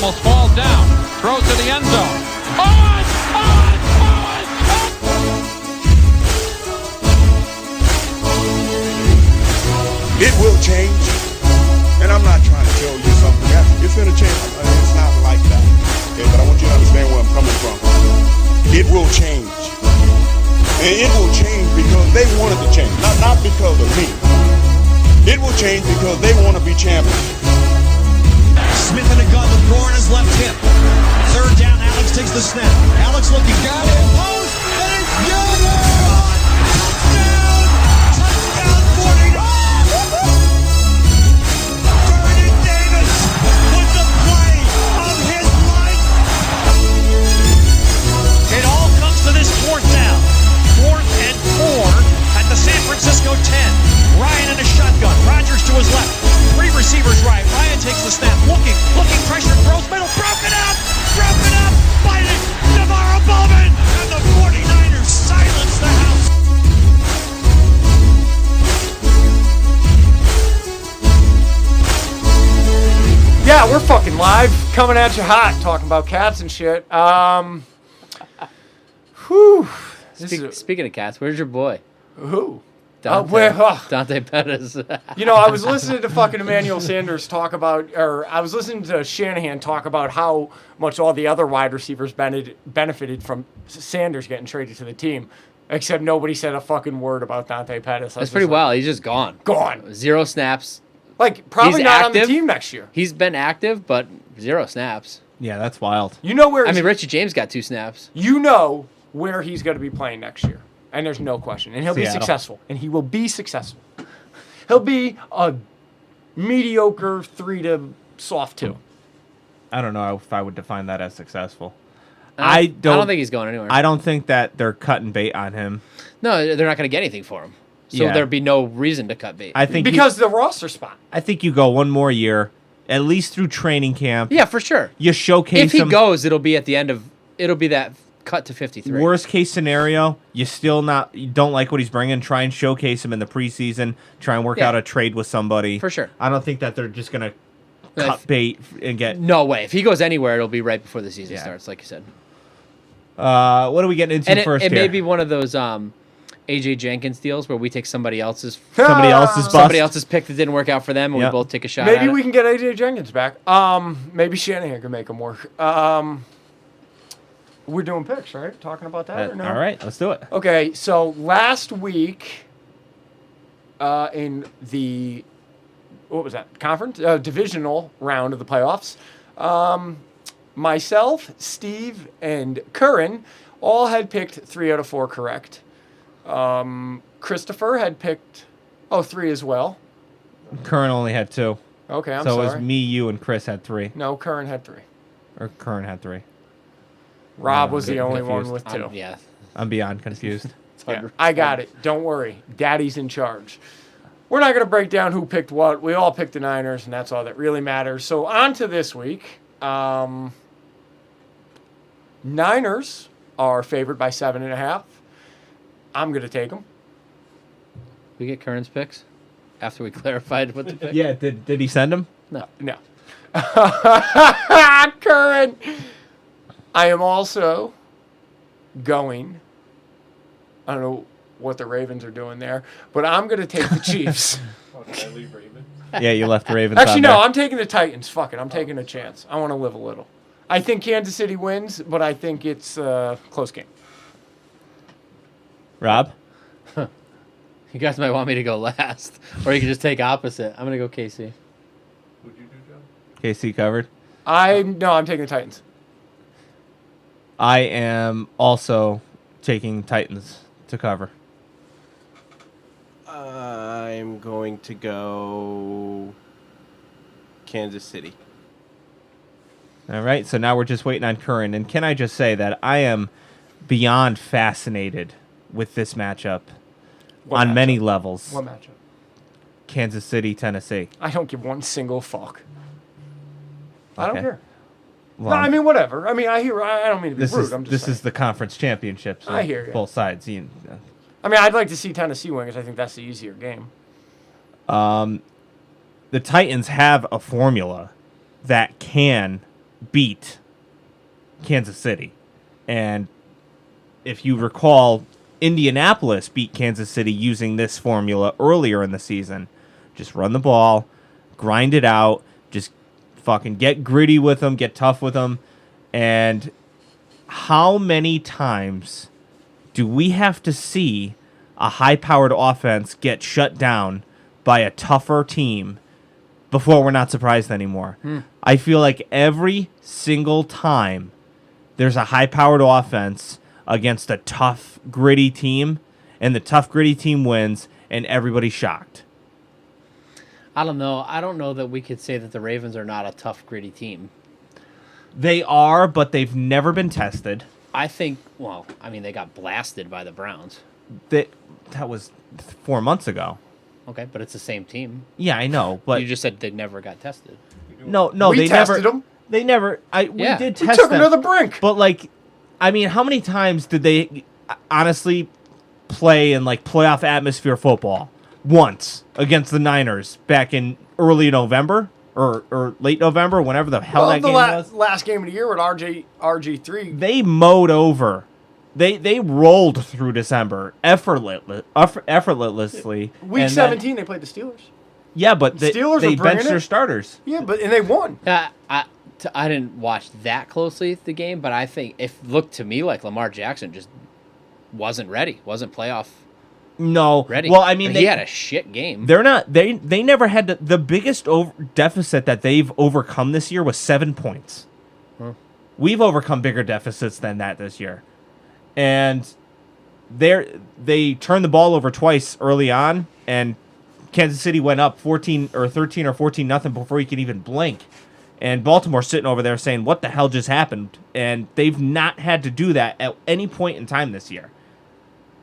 almost falls down. Throws to the end zone. Owen! Owen! Owen! It will change, and I'm not trying to tell you something. It's going to change. It's not like that, okay? But I want you to understand where I'm coming from. It will change, and it will change because they wanted to change, not because of me. It will change because they want to be champions. Smith in the gun, the throw on his left hip. Third down, Alex takes the snap. Alex looking, got it, post, and it's good! Touchdown, 49! Vernon Davis with the play of his life. It all comes to this fourth down. 4th and 4 at the San Francisco 10. Ryan in a shotgun. Rodgers to his left. 3 receivers right. Ryan takes the snap. Looking, pressure, throws middle. Broken up! Fighting! Navarro Bowman! And the 49ers silence the house. Yeah, we're fucking live. Coming at you hot. Talking about cats and shit. Whew. Speaking of cats, where's your boy? Who? Dante Pettis. You know, I was listening to fucking Emmanuel Sanders talk about, or I was listening to Shanahan talk about how much all the other wide receivers benefited from Sanders getting traded to the team, except nobody said a fucking word about Dante Pettis. That's pretty wild. He's just gone. 0 snaps. Like, probably He's not active. on the team next year. He's been active, but 0 snaps. Yeah, that's wild. You know where? I mean, Richie James got 2 snaps. You know where he's going to be playing next year. And there's no question. And he'll be successful. And he will be successful. He'll be a mediocre 3 to soft 2. I don't know if I would define that as successful. I don't think he's going anywhere. I don't think that they're cutting bait on him. No, they're not going to get anything for him. So there'd be no reason to cut bait. I think because the roster spot. I think you go one more year, at least through training camp. Yeah, for sure. You showcase if he him. goes, it'll be at the end of. It'll be that cut to 53. Worst case scenario, you don't like what he's bringing. Try and showcase him in the preseason. Try and work out a trade with somebody. For sure. I don't think that they're just gonna cut bait and get. No way. If he goes anywhere, it'll be right before the season starts, like you said. What are we getting into first? It here? may be one of those AJ Jenkins deals where we take somebody else's bust. Somebody else's pick that didn't work out for them, and we both take a shot. Maybe at we it. can get AJ Jenkins back. Maybe Shanahan can make him work. We're doing picks, right? Talking about that or no? All right, let's do it. Okay, so last week in the conference divisional round of the playoffs, myself, Steve, and Curran all had picked 3 out of 4 correct. Christopher had picked 3 as well. Curran only had 2. Okay, I'm sorry. So it sorry. was me, you, and Chris had 3. No, Curran had 3. Or Curran had 3. Rob was the only one with 2. I'm beyond confused. I got it. Don't worry. Daddy's in charge. We're not going to break down who picked what. We all picked the Niners, and that's all that really matters. So on to this week. Niners are favored by 7.5. I'm going to take them. We get Curran's picks after we clarified what the pick. Yeah, did he send them? No. Curran. I am also going. I don't know what the Ravens are doing there, but I'm going to take the Chiefs. Did I leave Ravens? Yeah, you left the Ravens. Actually, no, I'm taking the Titans. Fuck it. I'm taking a chance. I want to live a little. I think Kansas City wins, but I think it's a close game. Rob? You guys might want me to go last, or you can just take opposite. I'm going to go KC. What'd you do, John? KC covered? I'm taking the Titans. I am also taking Titans to cover. I'm going to go Kansas City. All right, so now we're just waiting on Curran. And can I just say that I am beyond fascinated with this matchup on many levels. What matchup? Kansas City, Tennessee. I don't give one single fuck. I don't care. Well, no, I mean, whatever. I mean, I don't mean to be rude. I'm just this saying. is the conference championship. So I hear you. Both sides. I mean, I'd like to see Tennessee win because I think that's the easier game. The Titans have a formula that can beat Kansas City. And if you recall, Indianapolis beat Kansas City using this formula earlier in the season. Just run the ball, grind it out, just fucking get gritty with them, get tough with them. And how many times do we have to see a high-powered offense get shut down by a tougher team before we're not surprised anymore? I feel like every single time there's a high-powered offense against a tough, gritty team, and the tough, gritty team wins, and everybody's shocked. I don't know. I don't know that we could say that the Ravens are not a tough, gritty team. They are, but they've never been tested. I think, well, I mean, they got blasted by the Browns. That was 4 months ago. Okay, but it's the same team. Yeah, I know, but You just said they never got tested. no, We they tested never. them. They never. We Yeah. did We test took them. them to the brink. But like, I mean, how many times did they honestly play in like playoff atmosphere football? Once against the Niners back in early November or late November, whenever the hell that game was. Last game of the year with RG3. They mowed over. They rolled through December effortlessly. Week and 17, they played the Steelers. Yeah, but they Steelers were bringing benched their it. starters. Yeah, and they won. I didn't watch that closely the game, but I think it looked to me like Lamar Jackson just wasn't ready, wasn't playoff No, ready. Well, I mean, he had a shit game. They're not. They never had the biggest deficit that they've overcome this year was 7 points. We've overcome bigger deficits than that this year, and they turned the ball over twice early on, and Kansas City went up 14 or 13 or 14 nothing before you could even blink. And Baltimore sitting over there saying, "What the hell just happened?" And they've not had to do that at any point in time this year.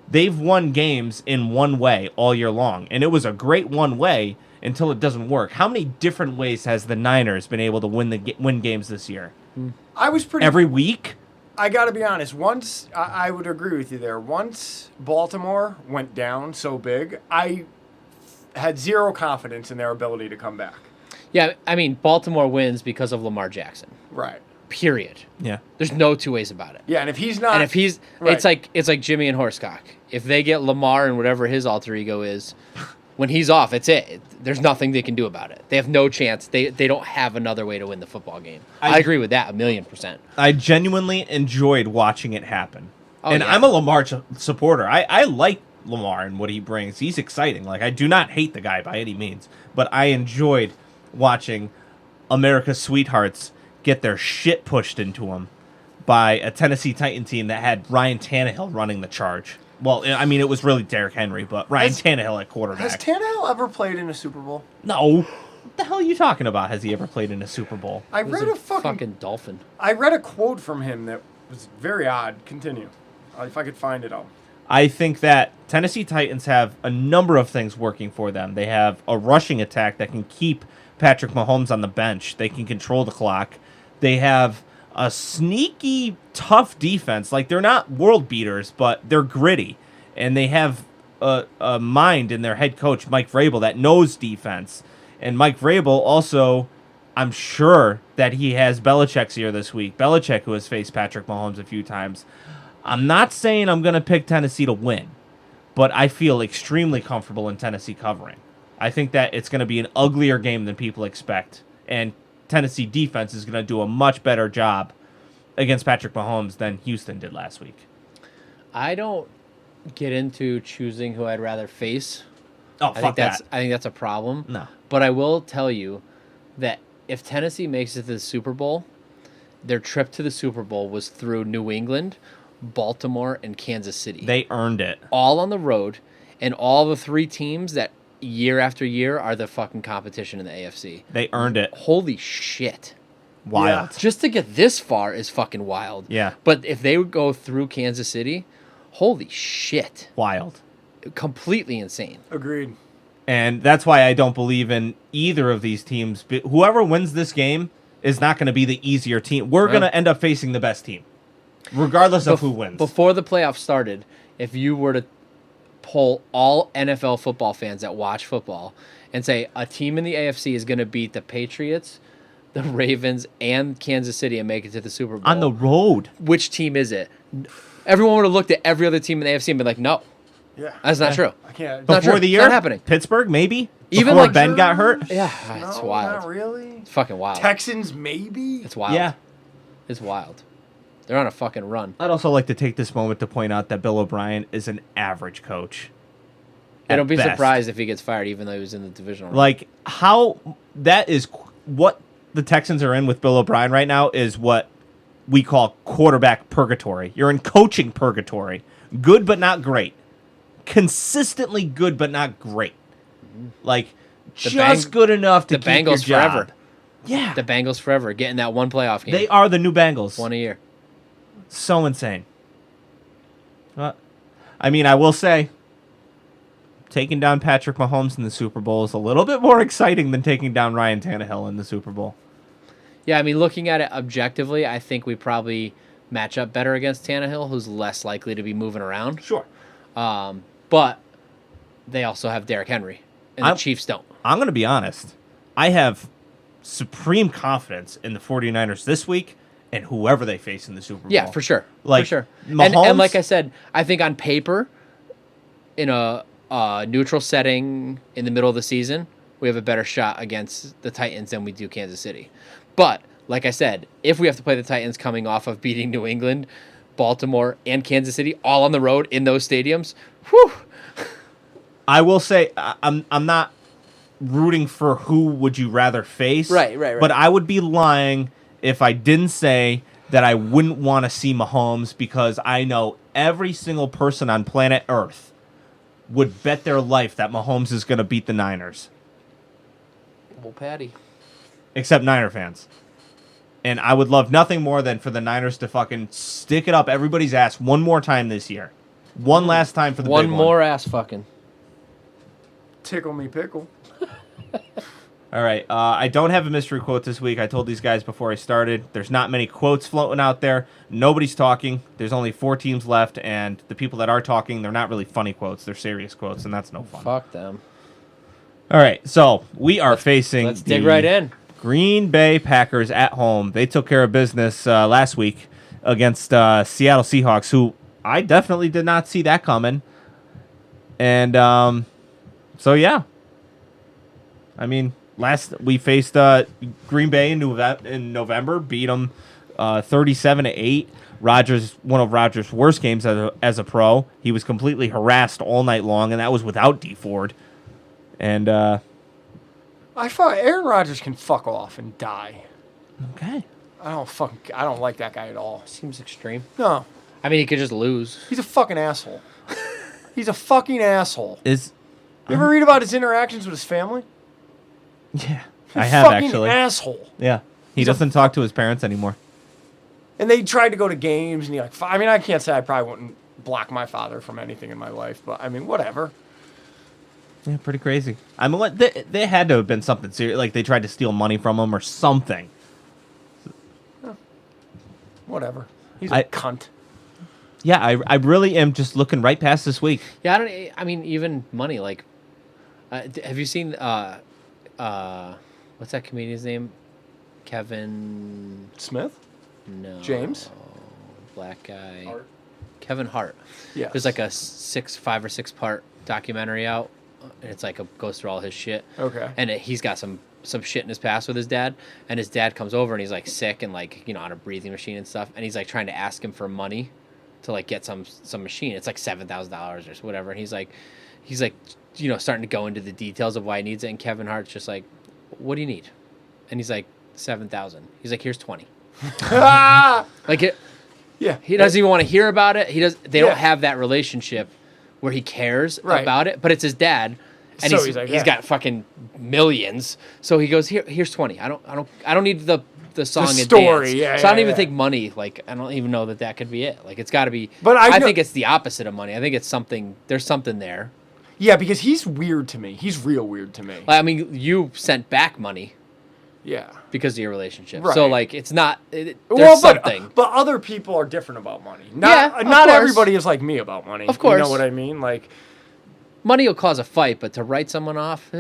They've won games in one way all year long, and it was a great one way until it doesn't work. How many different ways has the Niners been able to win games this year? I was pretty. Every week? I got to be honest. Once I would agree with you there. Once Baltimore went down so big, I had zero confidence in their ability to come back. Yeah, I mean, Baltimore wins because of Lamar Jackson. Right. Period. Yeah. There's no two ways about it. Yeah, and if he's not, And if he's, right. it's like Jimmy and Horsecock. If they get Lamar and whatever his alter ego is, when he's off, it's it. There's nothing they can do about it. They have no chance. They don't have another way to win the football game. I agree with that 1,000,000%. I genuinely enjoyed watching it happen. Oh, and yeah. I'm a Lamar supporter. I like Lamar and what he brings. He's exciting. Like, I do not hate the guy by any means, but I enjoyed watching America's sweethearts get their shit pushed into them by a Tennessee Titan team that had Ryan Tannehill running the charge. Well, I mean, it was really Derrick Henry, but Ryan Tannehill at quarterback. Has Tannehill ever played in a Super Bowl? No. What the hell are you talking about? Has he ever played in a Super Bowl? I He was read a fucking dolphin. I read a quote from him that was very odd. Continue. If I could find it out. I think that Tennessee Titans have a number of things working for them. They have a rushing attack that can keep Patrick Mahomes on the bench. They can control the clock. They have a sneaky, tough defense. Like, they're not world beaters, but they're gritty. And they have a mind in their head coach, Mike Vrabel, that knows defense. And Mike Vrabel also, I'm sure that he has Belichick's ear this week. Belichick, who has faced Patrick Mahomes a few times. I'm not saying I'm going to pick Tennessee to win, but I feel extremely comfortable in Tennessee covering. I think that it's going to be an uglier game than people expect, and Tennessee defense is going to do a much better job against Patrick Mahomes than Houston did last week. I don't get into choosing who I'd rather face. Oh, I think that's a problem. No. But I will tell you that if Tennessee makes it to the Super Bowl, their trip to the Super Bowl was through New England, Baltimore, and Kansas City. They earned it. All on the road, and all the three teams that year after year are the fucking competition in the AFC. They earned it. Holy shit. Wild. Yeah. Just to get this far is fucking wild. Yeah. But if they would go through Kansas City, holy shit. Wild. Completely insane. Agreed. And that's why I don't believe in either of these teams. But whoever wins this game is not going to be the easier team. We're going to end up facing the best team, regardless of who wins. Before the playoffs started, if you were to poll all NFL football fans that watch football and say a team in the AFC is going to beat the Patriots, the Ravens and Kansas City and make it to the Super Bowl. On the road. Which team is it? Everyone would have looked at every other team in the AFC and been like, no, Yeah. that's not true. I can't. Not Before true. the It's year? not happening. Pittsburgh, maybe? Even Before like- Ben got hurt? Yeah, it's No, wild. Not really. It's fucking wild. Texans, maybe. It's wild. Yeah. It's wild. They're on a fucking run. I'd also like to take this moment to point out that Bill O'Brien is an average coach. I don't At be best. surprised if he gets fired, even though he was in the divisional round. Like, how that is what the Texans are in with Bill O'Brien right now is what we call quarterback purgatory. You're in coaching purgatory. Good but not great. Consistently good but not great. Like, just good enough to the keep your Bengals job. forever. Yeah. The Bengals forever, getting that one playoff game. They are the new Bengals. One a year. So insane. I mean, I will say, taking down Patrick Mahomes in the Super Bowl is a little bit more exciting than taking down Ryan Tannehill in the Super Bowl. Yeah, I mean, looking at it objectively, I think we probably match up better against Tannehill, who's less likely to be moving around. Sure. But they also have Derrick Henry, and the Chiefs don't. I'm going to be honest. I have supreme confidence in the 49ers this week and whoever they face in the Super Bowl. Yeah, for sure. Like, for sure. Mahomes- And like I said, I think on paper, in a neutral setting in the middle of the season, we have a better shot against the Titans than we do Kansas City. But, like I said, if we have to play the Titans coming off of beating New England, Baltimore, and Kansas City all on the road in those stadiums, whew. I will say I'm not rooting for who would you rather face. Right. But I would be lying if I didn't say that I wouldn't want to see Mahomes because I know every single person on planet Earth would bet their life that Mahomes is going to beat the Niners. Well, Patty. Except Niner fans. And I would love nothing more than for the Niners to fucking stick it up everybody's ass one more time this year. One last time for the One big more ass fucking. Tickle me pickle. All right. I don't have a mystery quote this week. I told these guys before I started. There's not many quotes floating out there. Nobody's talking. There's only 4 teams left, and the people that are talking, they're not really funny quotes. They're serious quotes, and that's no fun. Fuck them. All right. So we are facing Let's dig right in. Green Bay Packers at home. They took care of business last week against Seattle Seahawks, who I definitely did not see that coming. And so, yeah. I mean, we faced Green Bay in November, beat them 37-8. Rodgers, one of Rodgers' worst games as a pro. He was completely harassed all night long, and that was without D Ford. And I thought Aaron Rodgers can fuck off and die. okay, I don't like that guy at all. Seems extreme. No, I mean, he could just lose. he's a fucking asshole. He's a fucking asshole. You is ever read about his interactions with his family? yeah, He's I a have fucking actually. asshole. Yeah, he doesn't talk to his parents anymore. And they tried to go to games, and he I mean, I can't say I probably wouldn't block my father from anything in my life, but I mean, whatever. Yeah, pretty crazy. I mean, what they had to have been something serious. Like they tried to steal money from him or something. Whatever. He's a cunt. Yeah, I really am just looking right past this week. Yeah, I mean, even money. Like, have you seen what's that comedian's name? Kevin Smith? No. James? Black guy. Hart. Kevin Hart. Yes. There's like a 5 or 6 part documentary out, and it's like goes through all his shit. Okay. And he's got some shit in his past with his dad, and his dad comes over and he's like sick and like on a breathing machine and stuff, and he's like trying to ask him for money to like get some machine. It's like $7,000 or whatever, and he's like starting to go into the details of why he needs it, and Kevin Hart's just like, what do you need? And he's like, 7,000. He's like, here's 20. Like it. Yeah. He doesn't even want to hear about it. They Yeah. don't have that relationship where he cares Right. about it, but it's his dad. And So he's he's like, he's yeah. got fucking millions. So he goes, here's 20. I don't need the song and story, dance. yeah, So I don't yeah, even yeah. think money, like I don't even know that could be it. Like it's gotta be, But I know- think it's the opposite of money. I think it's there's something there. Yeah, because he's weird to me. He's real weird to me. Like, I mean, you sent back money Yeah. because of your relationship. Right. So like it's not, there's Well, something. but other people are different about money. Yeah, of Not course. everybody is like me about money. Of course. You know what I mean? Like, Money will cause a fight, but to write someone off,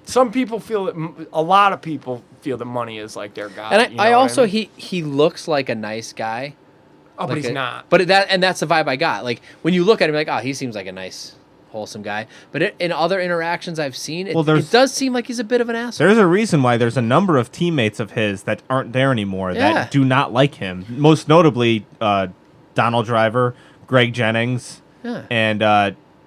some people feel that a lot of people feel that money is like their guy. And you know I what also mean? he looks like a nice guy. Oh, but Like he's not. But that's the vibe I got. Like when you look at him, like, oh, he seems like a nice, wholesome guy. But in other interactions I've seen, it does seem like he's a bit of an asshole. There's a reason why there's a number of teammates of his that aren't there anymore Yeah. that do not like him. Most notably, Donald Driver, Greg Jennings, and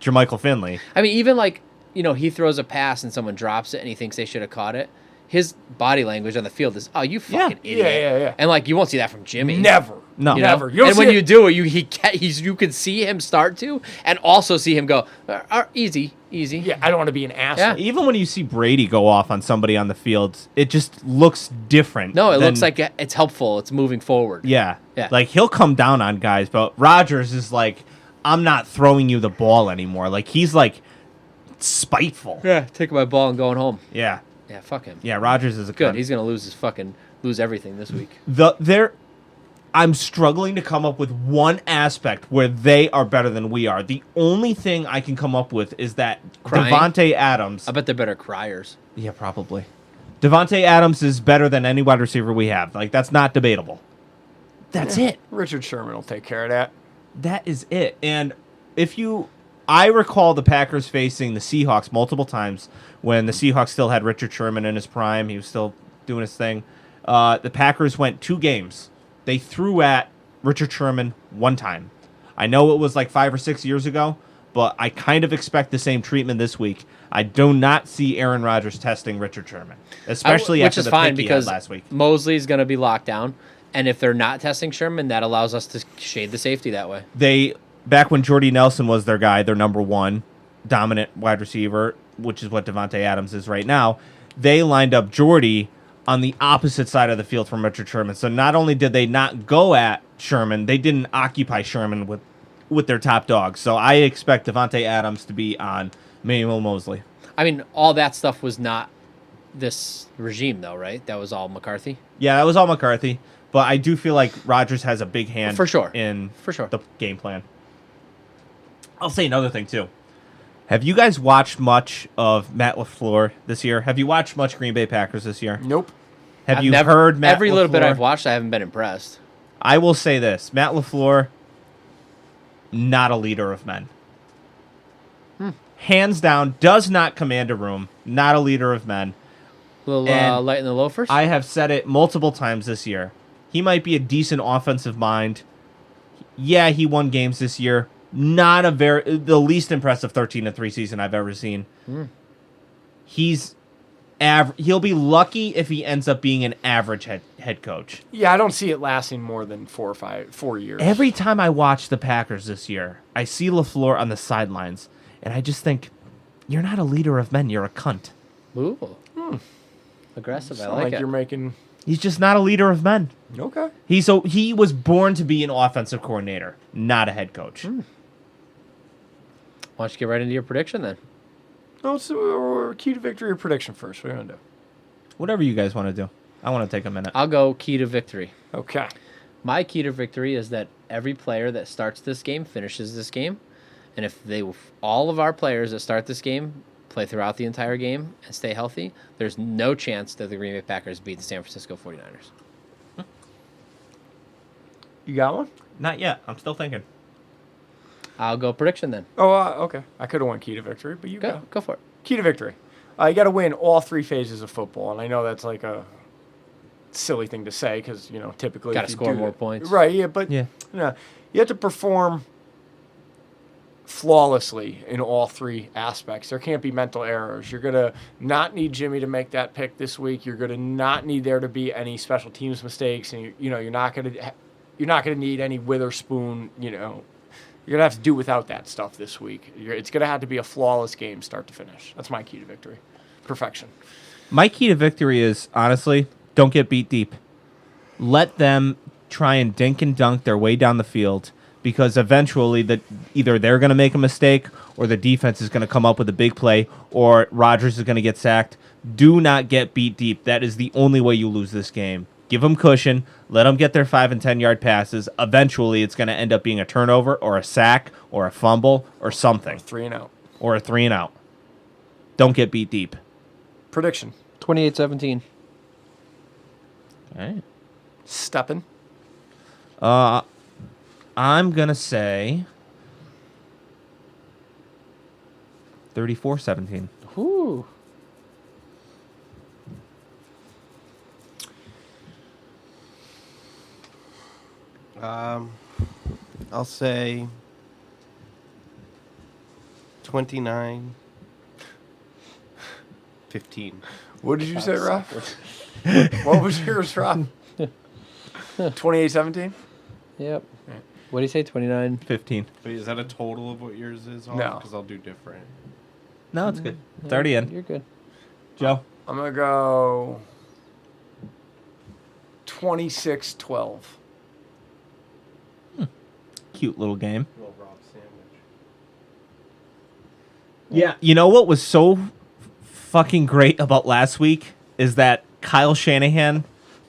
Jermichael Finley. I mean, even like, he throws a pass and someone drops it and he thinks they should have caught it. His body language on the field is, oh, you fucking idiot. Yeah. And like, you won't see that from Jimmy. Never. No. Never. And when you do it, you can see him start to, and also see him go, easy. Yeah, I don't want to be an asshole. Yeah. Even when you see Brady go off on somebody on the field, it just looks different. No, it than- looks like it's helpful. It's moving forward. Yeah. Yeah. Like, he'll come down on guys, but Rodgers is like, I'm not throwing you the ball anymore. Like, he's like spiteful. Yeah, taking my ball and going home. Yeah. Yeah, fuck him. Yeah, Rodgers is a Good. cunt. He's gonna lose everything this week. I'm struggling to come up with one aspect where they are better than we are. The only thing I can come up with is that Crying? Devontae Adams. I bet they're better criers. Yeah, probably. Devontae Adams is better than any wide receiver we have. Like, that's not debatable. That's it. Richard Sherman will take care of that. That is it. And I recall the Packers facing the Seahawks multiple times when the Seahawks still had Richard Sherman in his prime. He was still doing his thing. The Packers went 2 games. They threw at Richard Sherman 1 time. I know it was like 5 or 6 years ago, but I kind of expect the same treatment this week. I do not see Aaron Rodgers testing Richard Sherman, especially Which after is the fine pick he had because last week. Mosley's going to be locked down, and if they're not testing Sherman, that allows us to shade the safety that way. Back when Jordy Nelson was their guy, their number 1 dominant wide receiver, which is what Devontae Adams is right now, they lined up Jordy on the opposite side of the field from Richard Sherman. So not only did they not go at Sherman, they didn't occupy Sherman with their top dogs. So I expect Devontae Adams to be on Manuel Mosley. I mean, all that stuff was not this regime, though, right? That was all McCarthy? Yeah, that was all McCarthy. But I do feel like Rodgers has a big hand For sure. in For sure. the game plan. I'll say another thing, too. Have you guys watched much of Matt LaFleur this year? Have you watched much Green Bay Packers this year? Nope. Have you heard Matt Every little bit LaFleur? I've watched, I haven't been impressed. I will say this. Matt LaFleur, not a leader of men. Hands down, does not command a room. Not a leader of men. A little And light in the loafers? I have said it multiple times this year. He might be a decent offensive mind. Yeah, he won games this year. Not the least impressive 13-3 season I've ever seen. He'll be lucky if he ends up being an average head coach. Yeah, I don't see it lasting more than 4 years. Every time I watch the Packers this year, I see LaFleur on the sidelines, and I just think, you're not a leader of men, you're a cunt. Ooh. Aggressive, I Sound like it. you're making. He's just not a leader of men. Okay. He was born to be an offensive coordinator, not a head coach. Why don't you get right into your prediction then? No, so key to victory or prediction first. What are you gonna do? Whatever you guys want to do. I want to take a minute. I'll go key to victory. Okay. My key to victory is that every player that starts this game finishes this game. And if all of our players that start this game play throughout the entire game and stay healthy, there's no chance that the Green Bay Packers beat the San Francisco 49ers. You got one? Not yet. I'm still thinking. I'll go prediction then. Oh, okay. I could have won key to victory, but you go. Go for it. Key to victory. You got to win all 3 phases of football, and I know that's like a silly thing to say because typically Gotta if you score do more that- points. right? Yeah, but Yeah. You have to perform flawlessly in all 3 aspects. There can't be mental errors. You're gonna not need Jimmy to make that pick this week. You're gonna not need there to be any special teams mistakes, and you're not gonna need any Witherspoon. You're going to have to do without that stuff this week. It's going to have to be a flawless game start to finish. That's my key to victory. Perfection. My key to victory is, honestly, don't get beat deep. Let them try and dink and dunk their way down the field because eventually either they're going to make a mistake or the defense is going to come up with a big play or Rodgers is going to get sacked. Do not get beat deep. That is the only way you lose this game. Give them cushion. Let them get their 5 and 10-yard passes. Eventually, it's going to end up being a turnover or a sack or a fumble or something. 3 and out. Or a 3 and out. Don't get beat deep. Prediction. 28-17. All right. Steppin'. I'm going to say 34-17. Whew. I'll say 29-15. What did you say, Rob? What was yours, Rob? 28-17? Yep. What do you say? 29. 15. Wait, is that a total of what yours is? No. Because I'll do different. No, it's good. It's already in. You're good. Joe? I'm going to go 26-12. Cute little game. Little Rob sandwich. Yeah. You know what was so fucking great about last week is that Kyle Shanahan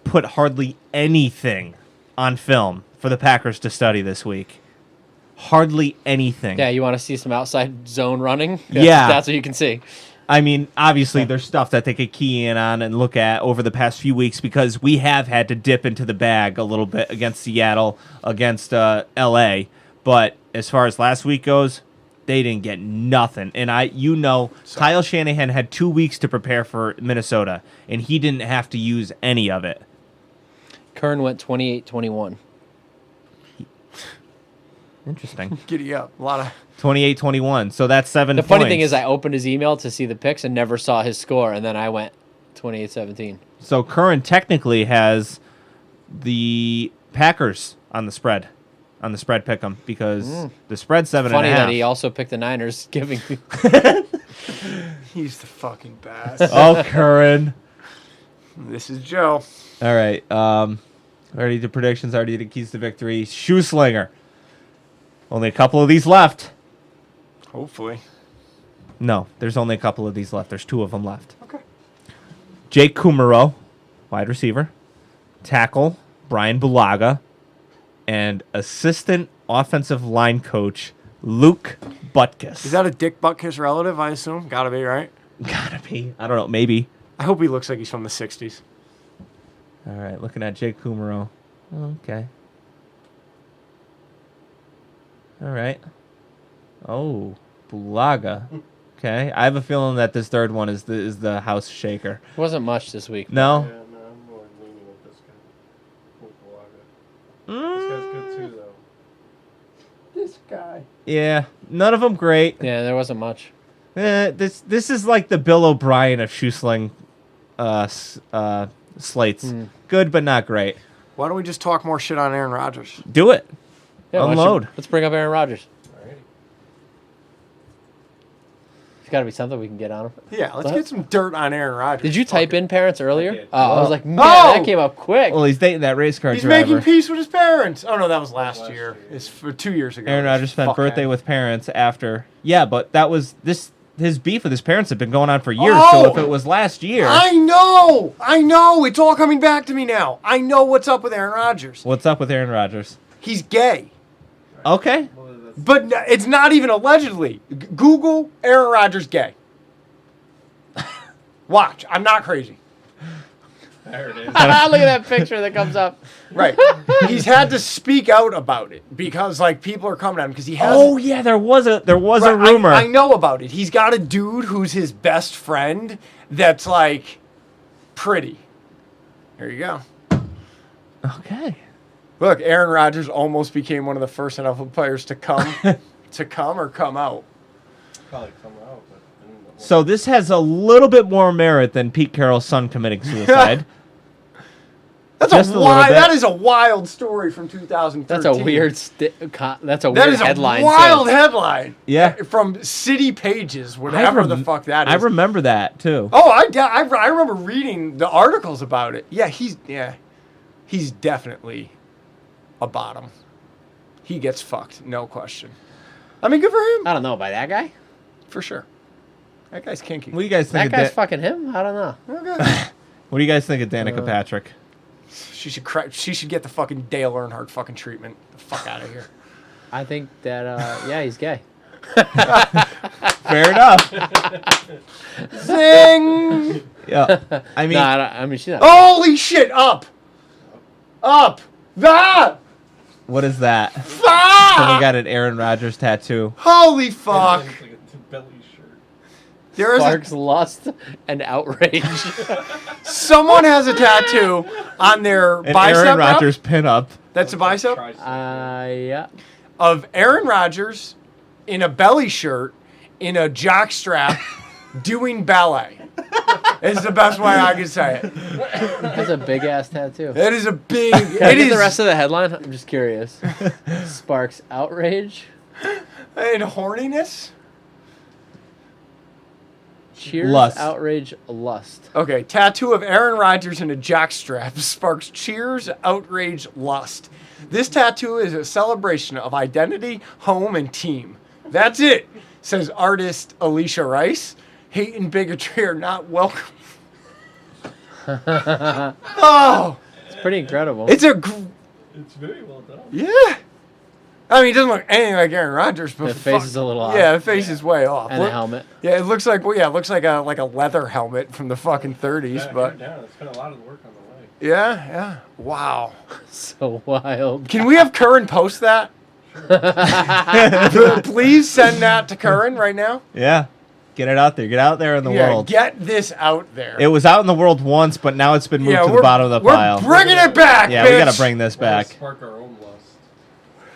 put hardly anything on film for the Packers to study this week. Hardly anything. Yeah, you want to see some outside zone running? Yeah. That's what you can see. I mean, obviously, there's stuff that they could key in on and look at over the past few weeks because we have had to dip into the bag a little bit against Seattle, against L.A. But as far as last week goes, they didn't get nothing. And Kyle Shanahan had 2 weeks to prepare for Minnesota, and he didn't have to use any of it. Kern went 28-21. Interesting. Giddy up. A lot of 28-21. So that's 7 The points. funny thing is I opened his email to see the picks and never saw his score, and then I went 28-17. So Curran technically has the Packers on the spread pick 'em because the spread's 7.5. Funny that he also picked the Niners, giving me. he's the fucking best. Oh, Curran. This is Joe. All right. Already the predictions, already the keys to victory. Shoeslinger. Only a couple of these left. Hopefully. No, there's only a couple of these left. There's 2 of them left. Okay. Jake Kumaro, wide receiver. Tackle, Brian Bulaga. And assistant offensive line coach, Luke Butkus. Is that a Dick Butkus relative, I assume? Gotta be, right? Gotta be. I don't know. Maybe. I hope he looks like he's from the 60s. All right. Looking at Jake Kumaro. Okay. All right. Oh, Bulaga. Okay. I have a feeling that this third one is the house shaker. Wasn't much this week. No? Yeah, no, I'm more leaning with this guy. With Bulaga. This guy's good too, though. This guy. Yeah. None of them great. Yeah, there wasn't much. This is like the Bill O'Brien of shoesling slates. Good, but not great. Why don't we just talk more shit on Aaron Rodgers? Do it. Yeah, why don't you- Unload. Let's bring up Aaron Rodgers. Alrighty. There's got to be something we can get on him. Yeah, let's get some dirt on Aaron Rodgers. Did you type in parents earlier? did. Oh, I was like, man, Oh! that came up quick. Well, he's dating that race car He's driver. making peace with his parents. Oh, no, that was last year. year. It's for 2 years ago. Aaron Rodgers spent Fuckhead. birthday with parents after. Yeah, but that was this. His beef with his parents had been going on for years. Oh! So if it was last year, I know. It's all coming back to me now. I know what's up with Aaron Rodgers. what's up with Aaron Rodgers? He's gay. Okay. But it's not even allegedly. Google Aaron Rodgers gay. Watch. I'm not crazy. There it is. Look at that picture that comes up. Right. He's had to speak out about it because like people are coming at him because he has. Oh yeah, there was a Right, rumor. I know about it. He's got a dude who's his best friend that's like pretty. There you go. Okay. Look, Aaron Rodgers almost became one of the first NFL players to come come out. Probably come out, but So this has a little bit more merit than Pete Carroll's son committing suicide. That's Just a little bit. That is a wild story from 2013. That's a weird. That's a That weird is headline. a wild too. headline. Yeah. From City Pages, whatever the fuck that is. I remember that too. Oh, I remember reading the articles about it. Yeah, he's definitely a bottom. He gets fucked, no question. I mean, good for him, I don't know by that guy. for sure. That guy's kinky. What do you guys That think? guy's Of fucking him. I don't know. Okay. what do you guys think of Danica Patrick? She should get the fucking Dale Earnhardt fucking treatment. The fuck out of here. I think that yeah, he's gay. Fair enough. Zing! Yeah. I mean, No, I mean she's not. Holy shit! Up. Up. Ah! What is that? Someone Ah! got an Aaron Rodgers tattoo. Holy fuck. It's like a belly shirt. There is Sparks lust and outrage. someone has a tattoo on their An bicep. Aaron Rob? Rodgers pinup. That's a bicep Yeah. of Aaron Rodgers in a belly shirt in a jock strap doing ballet. It's the best way I can say it. That's a big ass tattoo. It is a big. Can I It get is. the rest of the headline? I'm just curious. Sparks outrage. And horniness. Cheers. Lust. Outrage. Lust. Okay, tattoo of Aaron Rodgers in a jockstrap sparks cheers, outrage, lust. This tattoo is a celebration of identity, home, and team. That's it, says artist Alicia Rice. Hate and bigotry are not welcome. Oh, It's pretty incredible. it's a It's very well done. yeah. I mean, it doesn't look anything like Aaron Rodgers, but The face is a little off. Yeah, the face is way off. And the helmet. Yeah, it looks like it looks like a leather helmet from the fucking 30s, Yeah, but down. It's been a lot of work on the way. yeah. Wow. So wild. Can we have Curran post that? Please send that to Curran right now. Yeah. Get it out there. Get out there in the world. Get this out there. It was out in the world once, but now it's been moved to the we're- bottom of the we're pile. bringing it back, Yeah, bitch. we got to bring this We're gonna back. Spark our own lust.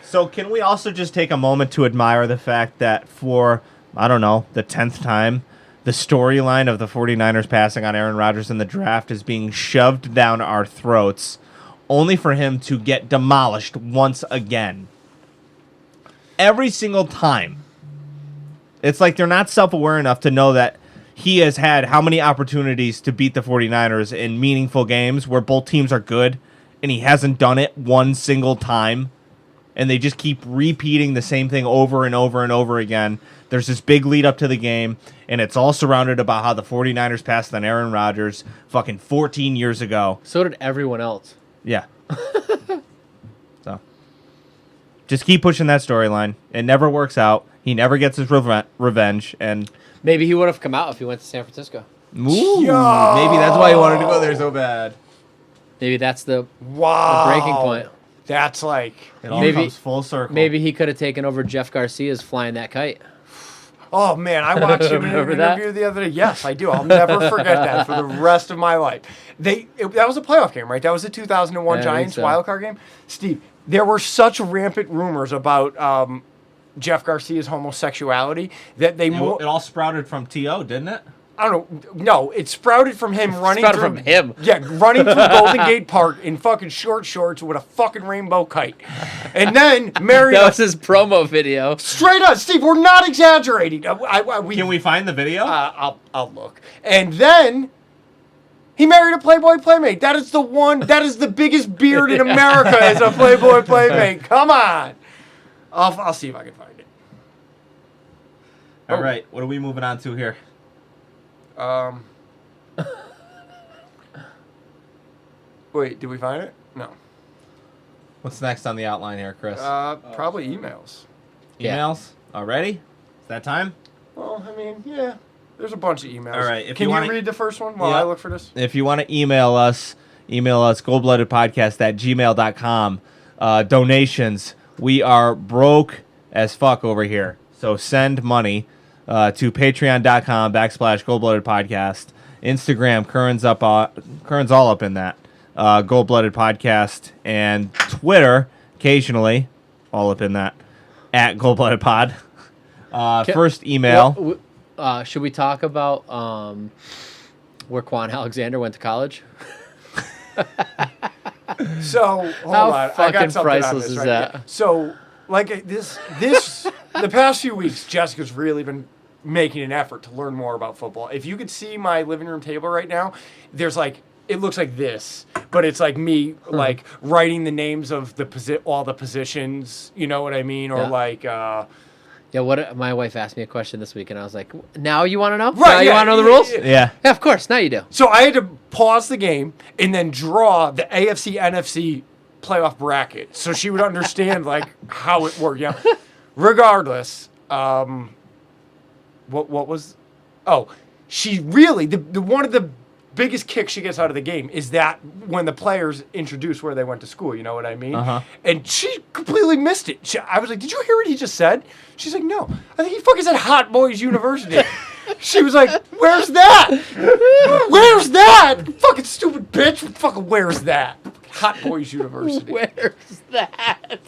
So can we also just take a moment to admire the fact that for, I don't know, the 10th time, the storyline of the 49ers passing on Aaron Rodgers in the draft is being shoved down our throats, only for him to get demolished once again. Every single time. It's like they're not self-aware enough to know that he has had how many opportunities to beat the 49ers in meaningful games where both teams are good, and he hasn't done it one single time. And they just keep repeating the same thing over and over and over again. There's this big lead up to the game, and it's all surrounded about how the 49ers passed on Aaron Rodgers fucking 14 years ago. So did everyone else. Yeah. So, just keep pushing that storyline. It never works out. He never gets his revenge, and Maybe he would have come out if he went to San Francisco. ooh, maybe that's why he wanted to go there so bad. Maybe that's the Wow. breaking point. That's like. It all Maybe- comes full circle. Maybe he could have taken over Jeff Garcia's flying that kite. Oh man, I watched him in an Remember that? interview the other day. Yes, I do. I'll never forget that for the rest of my life. That was a playoff game, right? That was the 2001 Yeah, I think Giants so. wild card game. Steve, there were such rampant rumors about Jeff Garcia's homosexuality that they it all sprouted from T.O., didn't it? I don't know. No, it sprouted from him running sprouted through from him. Yeah, running through Golden Gate Park in fucking short shorts with a fucking rainbow kite, and then married. That was his promo video. Straight up, Steve. We're not exaggerating. Can we find the video? I'll look. And then he married a Playboy Playmate. That is the one. That is the biggest beard in America. Is a Playboy Playmate. Come on. I'll see if I can find it. All right, what are we moving on to here? Wait, did we find it? No. What's next on the outline here, Chris? Probably emails. yeah. Emails? Already? Is that time? Well, I mean, yeah. There's a bunch of emails. All right, if Can you you wanna- read the first one while Yeah. I look for this? If you want to email us goldbloodedpodcast@gmail.com. Donations. We are broke as fuck over here. So send money to patreon.com/goldbloodedpodcast. Instagram, Curran's all up in that. Gold-Blooded Podcast. And Twitter, occasionally, all up in that, at Gold-Blooded Pod. First email. Should we talk about where Quan Alexander went to college? So, hold How on. I fucking got something on priceless this, is right? that? Yeah. So, like this, the past few weeks, Jessica's really been making an effort to learn more about football. If you could see my living room table right now, there's like, it looks like this, but it's like me, like writing the names of all the positions. You know what I mean? Or Yeah. like, Yeah, my wife asked me a question this week, and I was like, "Now you want to know? Right, Now you yeah, want to know the yeah, rules? yeah. Yeah. Yeah, of course. Now you do." So I had to pause the game and then draw the AFC NFC playoff bracket so she would understand like how it worked. Yeah. Regardless, what was? Oh, she really the one of the biggest kick she gets out of the game is that when the players introduce where they went to school, you know what I mean? Uh-huh. And she completely missed it. I was like, did you hear what he just said? She's like, no. I think he fucking said Hot Boys University. She was like, where's that? Where's that? Fucking stupid bitch. Fucking where's that? Hot Boys University. Where's that?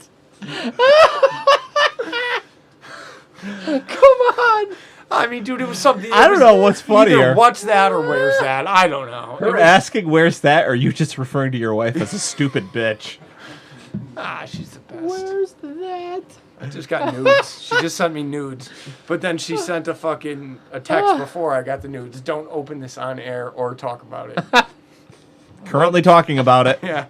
Come on. I mean, dude, it was something. I don't know what's funnier. Either what's that or where's that? I don't know. Her asking where's that, or are you just referring to your wife as a stupid bitch? She's the best. Where's that? I just got nudes. She just sent me nudes. But then she sent a text before I got the nudes. Don't open this on air or talk about it. Currently talking about it. Yeah.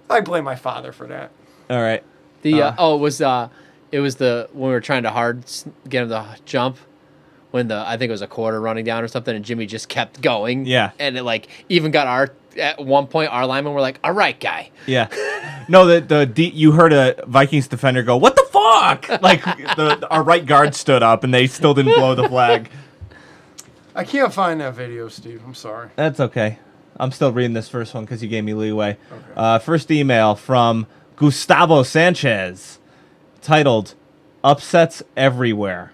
I blame my father for that. All right. It was when we were trying to get him to jump. When I think it was a quarter running down or something, and Jimmy just kept going. Yeah. And it even got at one point our linemen were like, "All right, guy." Yeah. No, you heard a Vikings defender go, "What the fuck?" Like our right guard stood up, and they still didn't blow the flag. I can't find that video, Steve. I'm sorry. That's okay. I'm still reading this first one because you gave me leeway. Okay. First email from Gustavo Sanchez, titled "Upsets Everywhere."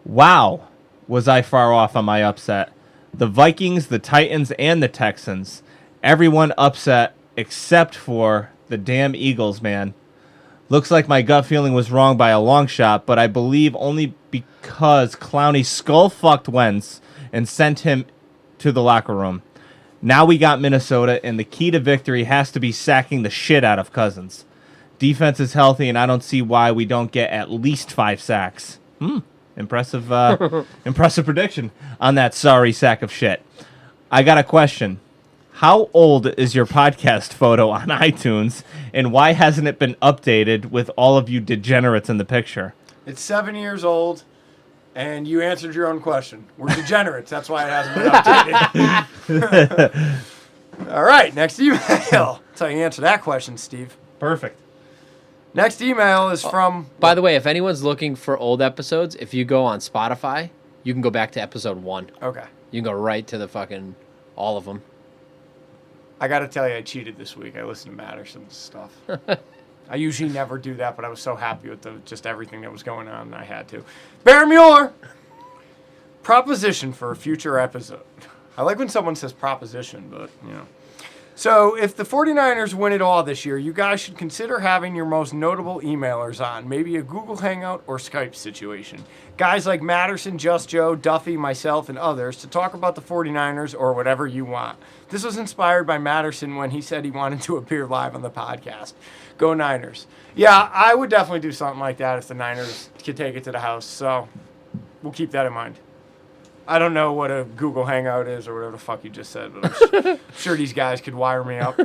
Wow, was I far off on my upset. The Vikings, the Titans, and the Texans. Everyone upset except for the damn Eagles, man. Looks like my gut feeling was wrong by a long shot, but I believe only because Clowney skull-fucked Wentz and sent him to the locker room. Now we got Minnesota, and the key to victory has to be sacking the shit out of Cousins. Defense is healthy, and I don't see why we don't get at least 5 sacks. Impressive prediction on that sorry sack of shit. I got a question. How old is your podcast photo on iTunes, and why hasn't it been updated with all of you degenerates in the picture? It's 7 years old, and you answered your own question. We're degenerates. That's why it hasn't been updated. All right, next email. That's how you answer that question, Steve. Perfect. Next email is from... By the way, if anyone's looking for old episodes, if you go on Spotify, you can go back to episode 1. Okay. You can go right to the fucking all of them. I got to tell you, I cheated this week. I listened to Matterson's stuff. I usually never do that, but I was so happy with just everything that was going on, and I had to. Bear Mueller! Proposition for a future episode. I like when someone says proposition, but, you know. So, if the 49ers win it all this year, you guys should consider having your most notable emailers on. Maybe a Google Hangout or Skype situation. Guys like Matterson, Just Joe, Duffy, myself, and others to talk about the 49ers or whatever you want. This was inspired by Matterson when he said he wanted to appear live on the podcast. Go Niners. Yeah, I would definitely do something like that if the Niners could take it to the house. So, we'll keep that in mind. I don't know what a Google Hangout is or whatever the fuck you just said, but I'm sure these guys could wire me up.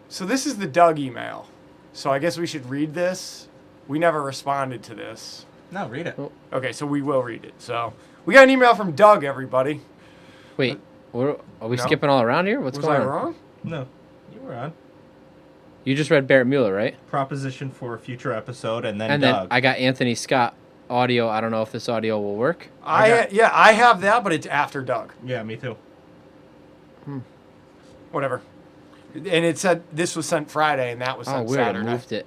So this is the Doug email. So I guess we should read this. We never responded to this. No, read it. Okay, so we will read it. So we got an email from Doug, everybody. Wait, are we skipping all around here? What's going on? Was I wrong? No, you were on. You just read Barrett Mueller, right? Proposition for a future episode, and then And Doug. then I got Anthony Scott audio. I don't know if this audio will work. I have that, but it's after Doug. Yeah, me too. Whatever. And it said this was sent Friday, and that was sent weird. Saturday. I moved it.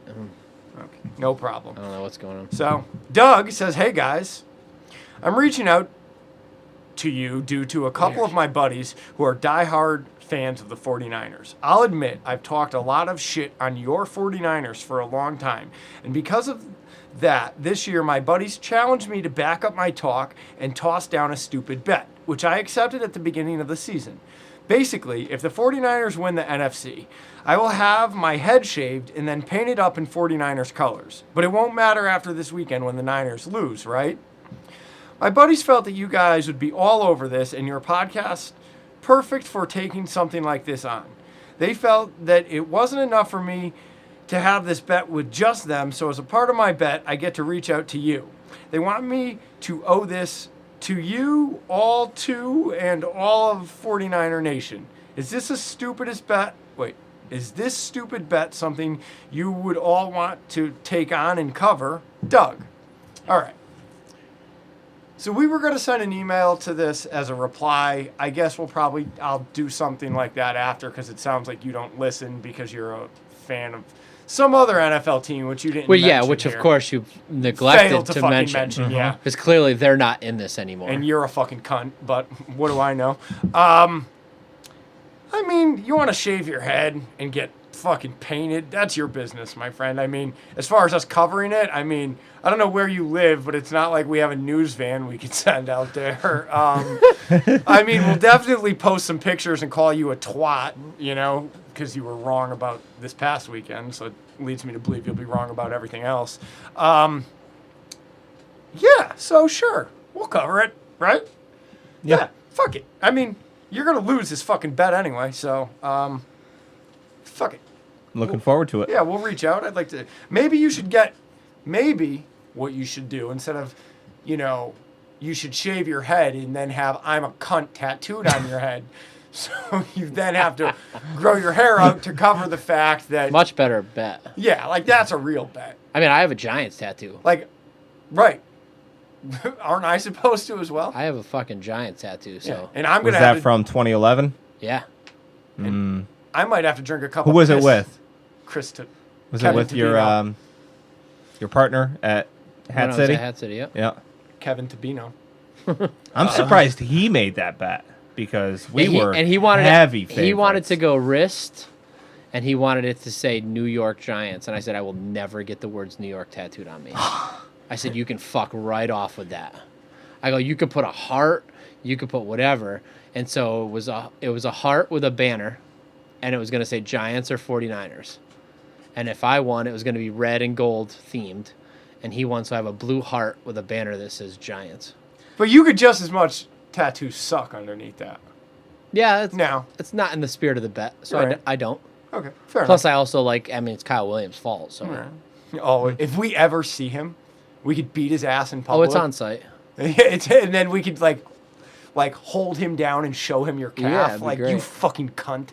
Okay, no problem. I don't know what's going on. So, Doug says, hey guys, I'm reaching out to you due to a couple of my buddies who are diehard fans of the 49ers. I'll admit, I've talked a lot of shit on your 49ers for a long time. And because of that, this year my buddies challenged me to back up my talk and toss down a stupid bet, which I accepted at the beginning of the season. Basically, if the 49ers win the NFC, I will have my head shaved and then painted up in 49ers colors. But it won't matter after this weekend when the Niners lose, right? My buddies felt that you guys would be all over this and your podcast perfect for taking something like this on. They felt that it wasn't enough for me to have this bet with just them, so as a part of my bet, I get to reach out to you. They want me to owe this to you all too and all of 49er Nation. Is this stupid bet something you would all want to take on and cover? Doug. All right. So we were going to send an email to this as a reply. I guess I'll do something like that after because it sounds like you don't listen because you're a fan of some other NFL team, which you didn't Well, yeah, mention which here. of course you neglected Failed to to fucking mention. yeah. Because clearly they're not in this anymore. And you're a fucking cunt, but what do I know? I mean, you want to shave your head and get fucking painted, that's your business, my friend. I mean, as far as us covering it, I mean, I don't know where you live, but it's not like we have a news van we could send out there. I mean, we'll definitely post some pictures and call you a twat, you know, because you were wrong about this past weekend, so it leads me to believe you'll be wrong about everything else. Yeah, so sure, we'll cover it, right? Yeah, fuck it. I mean, you're going to lose this fucking bet anyway, so fuck it. Looking forward to it. Yeah, we'll reach out. I'd like to. Maybe what you should do instead of, you know, you should shave your head and then have "I'm a cunt" tattooed on your head. So you then have to grow your hair out to cover the fact that. Much better bet. Yeah, like that's a real bet. I mean, I have a Giants tattoo. Like, right. Aren't I supposed to as well? I have a fucking Giants tattoo, so. Yeah. And I'm Was gonna that have to, from 2011? Yeah. I might have to drink a couple. Who was it with? Was Was it with your partner at Hat When I was City? at Hat City, yep. Yeah. Kevin Tabino. I'm surprised he made that bet because we were he wanted heavy it, favorites. He wanted to go wrist, and he wanted it to say New York Giants. And I said, I will never get the words New York tattooed on me. I said, you can fuck right off with that. I go, you could put a heart, you could put whatever. And so it was a heart with a banner, and it was going to say Giants or 49ers. And if I won, it was going to be red and gold themed. And he won, so I have a blue heart with a banner that says Giants. But you could just as much tattoo suck underneath that. Yeah, it's not in the spirit of the bet, so Right. I don't. Okay, fair Plus, enough. I also like, I mean, it's Kyle Williams' fault, so. Oh, if we ever see him, we could beat his ass in Oh, public. it's on site. And then we could like hold him down and show him your Yeah, calf, it'd be like great. You fucking cunt.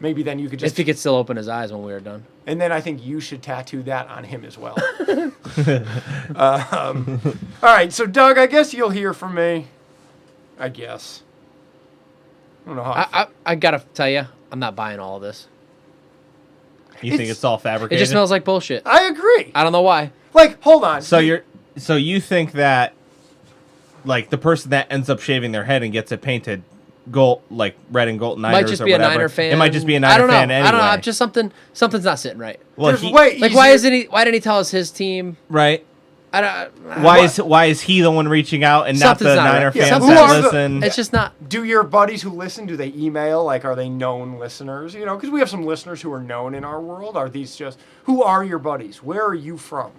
Maybe then you could just. If he could still open his eyes when we were done. And then I think you should tattoo that on him as well. All right, so Doug, I guess you'll hear from me. I guess. I don't know how. I gotta tell you, I'm not buying all of this. You think it's all It fabricated? just smells like bullshit. I agree. I don't know why. Like, hold on. So you think that, like, the person that ends up shaving their head and gets it painted gold, like red and gold Niners, Might just or be a whatever, Niner fan. It might just be a Niner I don't know. fan anyway. I don't know. Just something's not sitting right. Well, There's way Like, easier- why didn't he tell us his team? right? I don't. Why is he the one reaching out and not Something's the not Niner right. Yeah, fans who that are the- listen? It's just not. Do your buddies who listen, do they email? Like, are they known listeners? You know, because we have some listeners who are known in our world. Are these just, who are your buddies? Where are you from?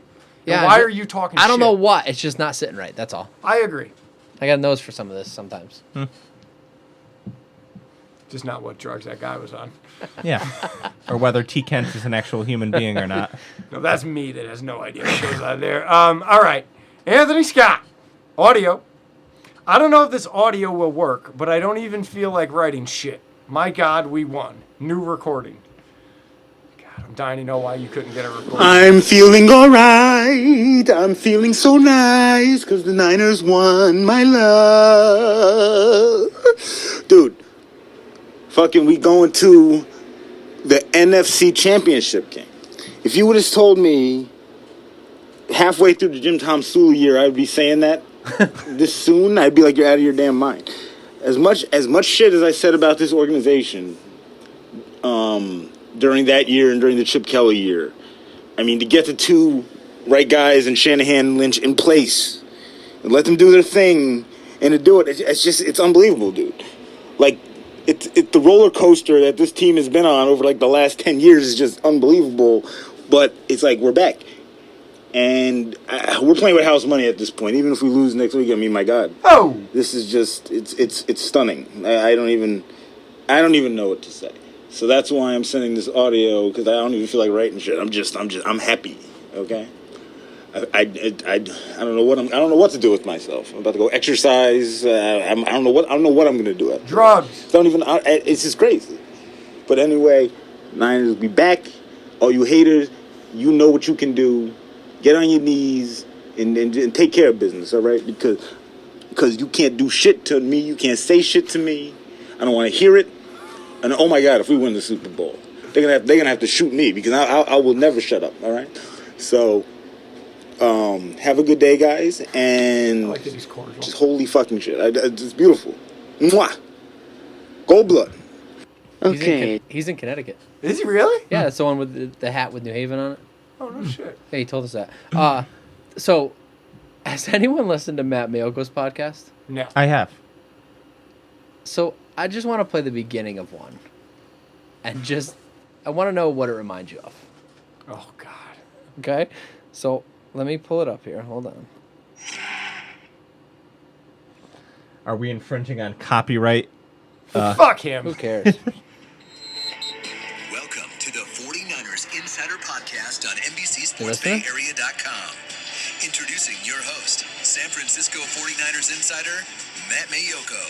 Yeah. And why are you talking I don't shit? know what. It's just not sitting right. That's all. I agree. I got a nose for some of this sometimes. Just not what drugs that guy was on. Yeah. Or whether T. Kent is an actual human being or not. No, that's me that has no idea what goes on there. All right. Anthony Scott, audio. I don't know if this audio will work, but I don't even feel like writing shit. My God, we won. New recording. God, I'm dying to know why you couldn't get a recording. I'm feeling alright. I'm feeling so nice because the Niners won, my love. Dude, fucking we going to the NFC Championship game. If you would have told me halfway through the Jim Tom Sula year I would be saying that this soon, I'd be like, you're out of your damn mind. As much shit as I said about this organization during that year and during the Chip Kelly year, I mean, to get the two right guys and Shanahan and Lynch in place and let them do their thing and to do it, it's unbelievable, dude. Like, it's the roller coaster that this team has been on over like the last 10 years is just unbelievable, but it's like we're back. And we're playing with house money at this point. Even if we lose next week, I mean, my God. Oh! This is just it's stunning. I don't even know what to say. So that's why I'm sending this audio, because I don't even feel like writing shit. I'm happy. Okay. I don't know what I don't know what to do with myself. I'm about to go exercise. I don't know what I'm gonna do. Drugs. It's just crazy. But anyway, Niners will be back. All you haters, you know what you can do. Get on your knees and take care of business, all right? Because because you can't do shit to me. You can't say shit to me. I don't want to hear it. And oh my God, if we win the Super Bowl, they're gonna have to shoot me because I will never shut up. All right. So, have a good day, guys, and I like that he's cordial. just holy fucking shit. It's beautiful. Mwah. Gold blood. Okay. He's in Connecticut. Is he really? Yeah, that's the one with the hat with New Haven on it. Oh, no shit. Yeah, he told us that. So, has anyone listened to Matt Mayoko's podcast? No. I have. So, I just want to play the beginning of one. And I want to know what it reminds you of. Oh, God. Okay? So, let me pull it up here. Hold on. Are we infringing on copyright? Fuck him. Who cares? Welcome to the 49ers Insider Podcast on listening? NBCSportsBayArea.com. Introducing your host, San Francisco 49ers Insider, Matt Mayoko.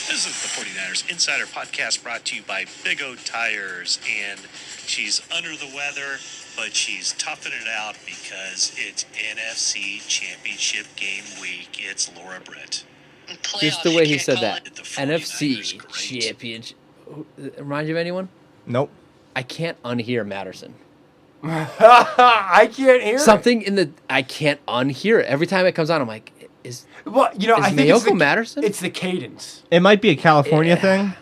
This is the 49ers Insider Podcast brought to you by Big O Tires. And she's under the weather, but she's toughing it out because it's NFC Championship game week. It's Laura Britt. Just the way he said that. The 49ers NFC great. Championship. Remind you of anyone? Nope. I can't unhear Matterson. I can't hear Something in the... I can't unhear it. Every time it comes on, I'm like, is Well, Is I think it's Mayoko Matterson? It's the cadence. It might be a California thing.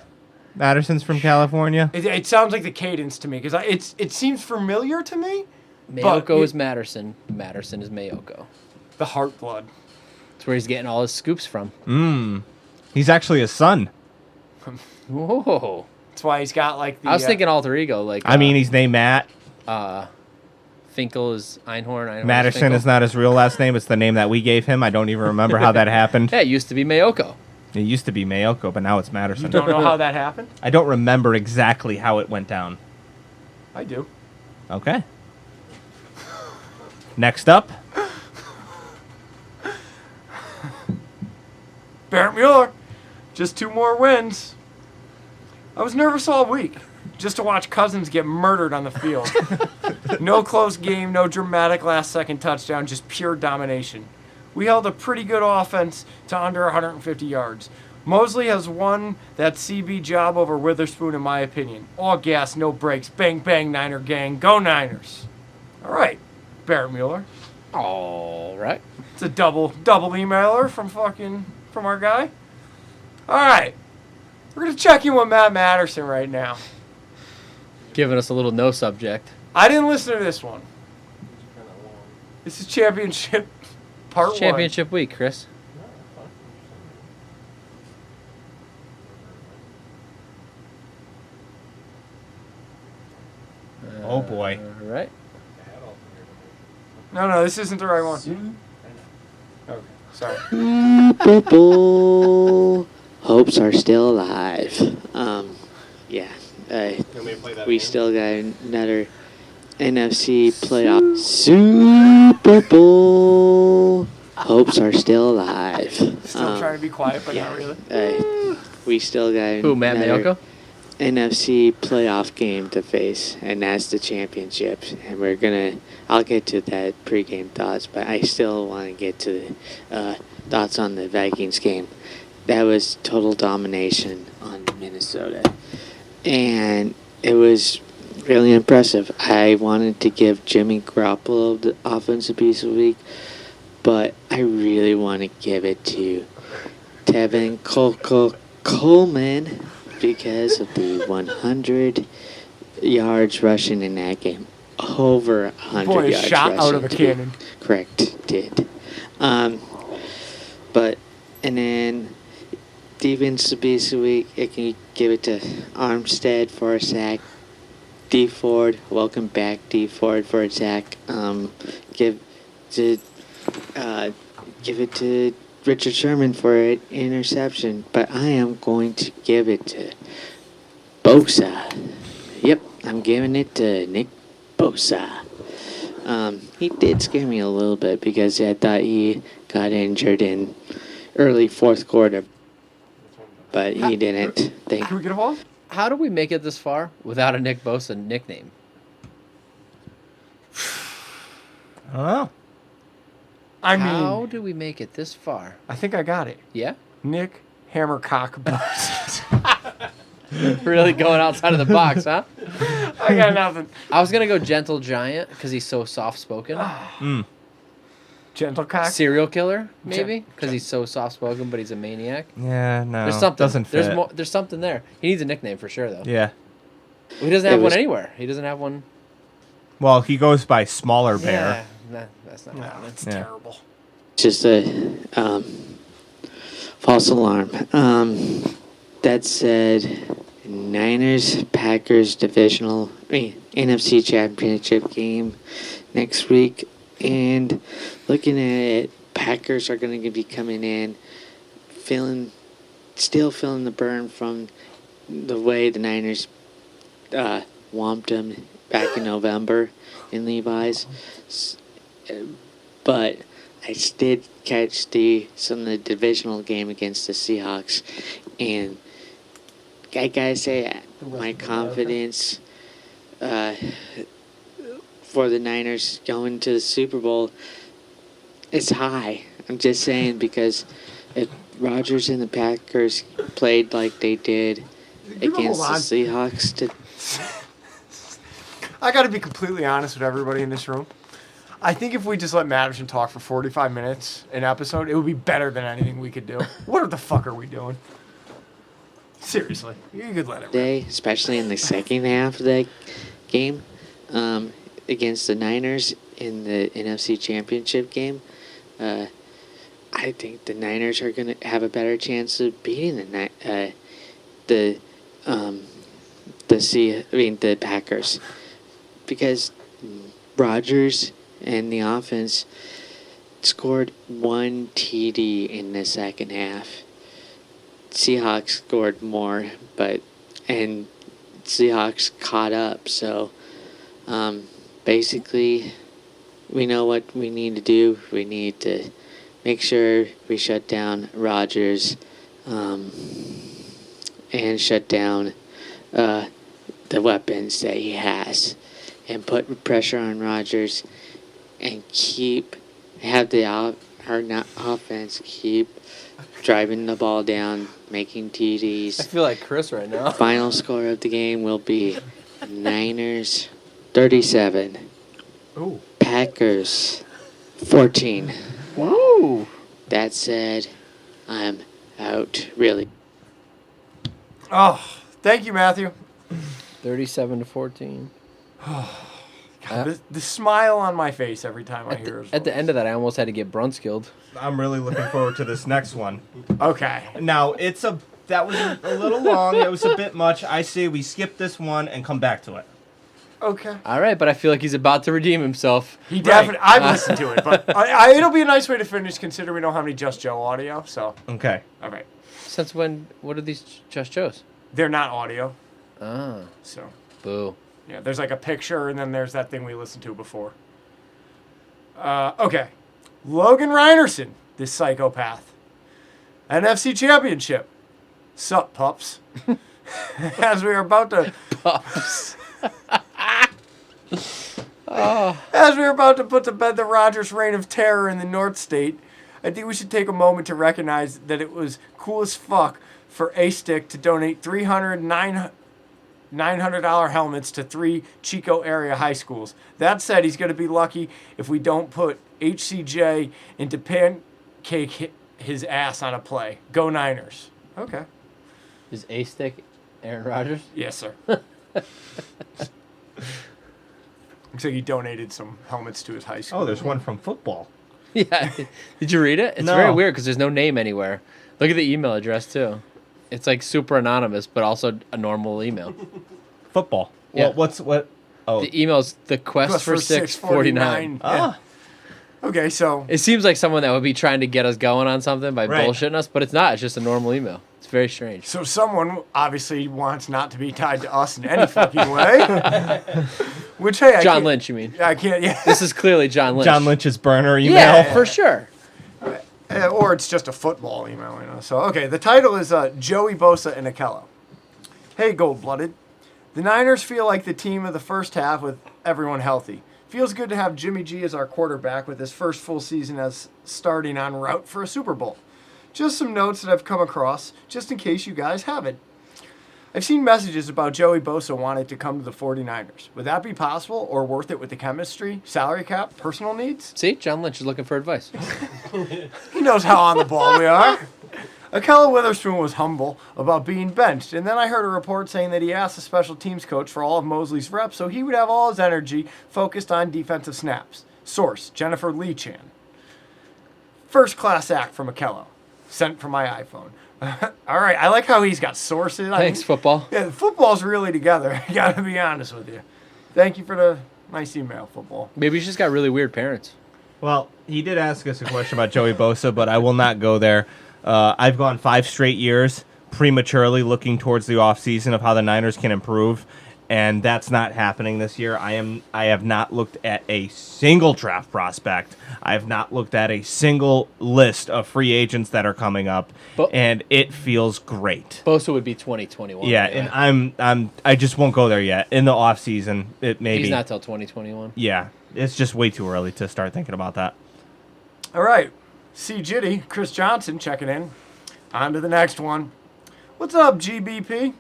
Madison's from California. It sounds like the cadence to me because it seems familiar to me. Mayoko is Matterson. Matterson is Mayoko. The heart blood. That's where he's getting all his scoops from. He's actually his son. Whoa. That's why he's got like the. I was thinking alter ego. Like I mean, he's named Matt. Finkel is Einhorn. Madison is not his real last name. It's the name that we gave him. I don't even remember how that happened. Yeah, it used to be Mayoko. It used to be Mayoko, but now it's Madison. Don't know how that happened. I don't remember exactly how it went down. I do. Okay. Next up. Barrett Mueller. Just 2 more wins. I was nervous all week just to watch Cousins get murdered on the field. No close game, no dramatic last-second touchdown, just pure domination. We held a pretty good offense to under 150 yards. Mosley has won that CB job over Witherspoon, in my opinion. All gas, no brakes. Bang, bang, Niner gang. Go Niners. All right, Barrett Mueller. All right. It's a double emailer from our guy. All right. We're going to check in with Matt Matterson right now. Giving us a little no subject. I didn't listen to this one. This is championship part It's championship week, Chris. Oh boy. All right. 1. No, this isn't the right one. Okay, sorry. Super Bowl hopes are still alive. Yeah. We still got another NFC playoff. Super Bowl hopes are still alive. Still trying to be quiet, but not really. We still got Who, Matt another Mayoko? NFC playoff game to face, and that's the championship. And I'll get to that pregame thoughts, but I still want to get to the thoughts on the Vikings game. That was total domination on Minnesota, and it was really impressive. I wanted to give Jimmy Garoppolo the offensive piece of the week, but I really want to give it to Tevin Coleman because of the 100 yards rushing in that game. Over 100 Boy, yards shot rushing. out of a cannon. Correct, did. And then defensive piece of the week, I can give it to Armstead for a sack. D Ford, welcome back, D Ford, for a sack. Give it to Richard Sherman for an interception, but I am going to give it to Bosa. Yep, I'm giving it to Nick Bosa. He did scare me a little bit because I thought he got injured in early fourth quarter, but he didn't. Can we get a ball? How do we make it this far without a Nick Bosa nickname? I don't know. I How mean, do we make it this far? I think I got it. Yeah? Nick Hammercock Busts. Really going outside of the box, huh? I got nothing. I was going to go Gentle Giant because he's so soft-spoken. Gentle cock. Serial killer, maybe? Because he's so soft-spoken, but he's a maniac. Yeah, no. There's something. Doesn't fit. There's something there. He needs a nickname for sure, though. Yeah. He doesn't have one anywhere. He doesn't have one. Well, he goes by Smaller Bear. Yeah, that's not No, happening. that's Yeah. terrible. Just a false alarm. That said, Niners Packers NFC Championship game next week, and looking at it, Packers are going to be coming in, still feeling the burn from the way the Niners whomped them back in November in Levi's, but I did catch some of the divisional game against the Seahawks, and I gotta say, my confidence for the Niners going to the Super Bowl is high. I'm just saying, because if Rodgers and the Packers played like they did against the Seahawks, I got to be completely honest with everybody in this room. I think if we just let Madison talk for 45 minutes an episode, it would be better than anything we could do. What the fuck are we doing? Seriously, you could let it. day, especially in the second half of that game against the Niners in the NFC Championship game. I think the Niners are going to have a better chance of beating the Packers, because Rodgers and the offense scored one TD in the second half. Seahawks scored more, and Seahawks caught up. So basically, we know what we need to do. We need to make sure we shut down Rodgers and shut down the weapons that he has, and put pressure on Rodgers and have the offense keep driving the ball down, making TDs. I feel like Chris right now. Final score of the game will be Niners 37. Ooh. Packers 14. Woo! That said, I'm out, really. Oh, thank you, Matthew. 37-14. God, the smile on my face every time I hear his At the end of that, I almost had to get Brunskilled. I'm really looking forward to this next one. Okay. Now, that was a little long. It was a bit much. I say we skip this one and come back to it. Okay. All right, but I feel like he's about to redeem himself. He definitely. I've listened to it, but it'll be a nice way to finish, considering we don't have any Just Joe audio. So. Okay. All right. Since when? What are these Just Joes? They're not audio. Ah. So. Boo. Yeah, there's like a picture, and then there's that thing we listened to before. Okay. Logan Reinerson, this psychopath. NFC Championship. Sup, pups. As we are about to... Pups. As we are about to put to bed the Rodgers reign of terror in the North State, I think we should take a moment to recognize that it was cool as fuck for A-Stick to donate $900 helmets to 3 Chico area high schools. That said, he's going to be lucky if we don't put HCJ into pancake his ass on a play. Go Niners. Okay. Is A-Stick Aaron Rodgers? Yes, sir. Looks like he donated some helmets to his high school. Oh, there's one from football. Yeah. Did you read it? It's No. very weird because there's no name anywhere. Look at the email address, too. It's like super anonymous, but also a normal email. Football. Yeah. Well, what? Oh. The email's the quest for 649. Yeah. Okay, so It seems like someone that would be trying to get us going on something by Right. bullshitting us, but it's not. It's just a normal email. It's very strange. someone obviously wants not to be tied to us in any fucking way. Which, hey, I John can't- Lynch, you mean? I can't, yeah. This is clearly John Lynch. John Lynch's burner email. Yeah, for sure. Or it's just a football email, you know. So, okay, the title is Joey Bosa and Akello. Hey, Gold-Blooded. The Niners feel like the team of the first half with everyone healthy. Feels good to have Jimmy G as our quarterback with his first full season as starting en route for a Super Bowl. Just some notes that I've come across, just in case you guys haven't. I've seen messages about Joey Bosa wanting to come to the 49ers. Would that be possible or worth it with the chemistry, salary cap, personal needs? See, John Lynch is looking for advice. He knows how on the ball we are. Akella Witherspoon was humble about being benched, and then I heard a report saying that he asked the special teams coach for all of Mosley's reps so he would have all his energy focused on defensive snaps. Source, Jennifer Lee Chan. First class act from Akella. Sent from my iPhone. All right, I like how he's got sources. Thanks, football. Yeah, the football's really together. I gotta be honest with you. Thank you for the nice email, football. Maybe he's just got really weird parents. Well, he did ask us a question about Joey Bosa, but I will not go there. I've gone 5 straight years prematurely looking towards the offseason of how the Niners can improve, and that's not happening this year. I have not looked at a single draft prospect. I have not looked at a single list of free agents that are coming up, and it feels great. Bosa would be 2021. Yeah, and I just won't go there yet. In the offseason, it may be. He's not till 2021. Yeah, it's just way too early to start thinking about that. All right. C. Jitty, Chris Johnson checking in. On to the next one. What's up, GBP?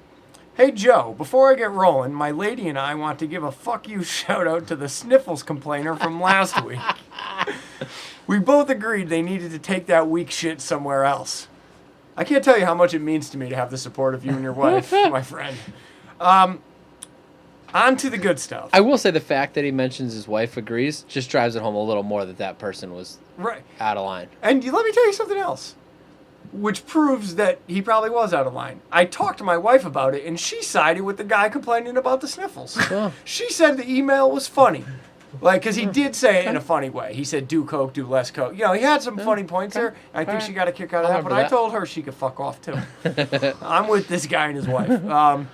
Hey, Joe, before I get rolling, my lady and I want to give a fuck you shout out to the sniffles complainer from last week. We both agreed they needed to take that weak shit somewhere else. I can't tell you how much it means to me to have the support of you and your wife, my friend. On to the good stuff. I will say the fact that he mentions his wife agrees just drives it home a little more that that person was out of line. And let me tell you something else, which proves that he probably was out of line. I talked to my wife about it, and she sided with the guy complaining about the sniffles. Oh. She said the email was funny. Because he did say it in a funny way. He said, do coke, do less coke. You know, he had some funny points there. I think she got a kick out of that, but I told her she could fuck off, too. I'm with this guy and his wife. On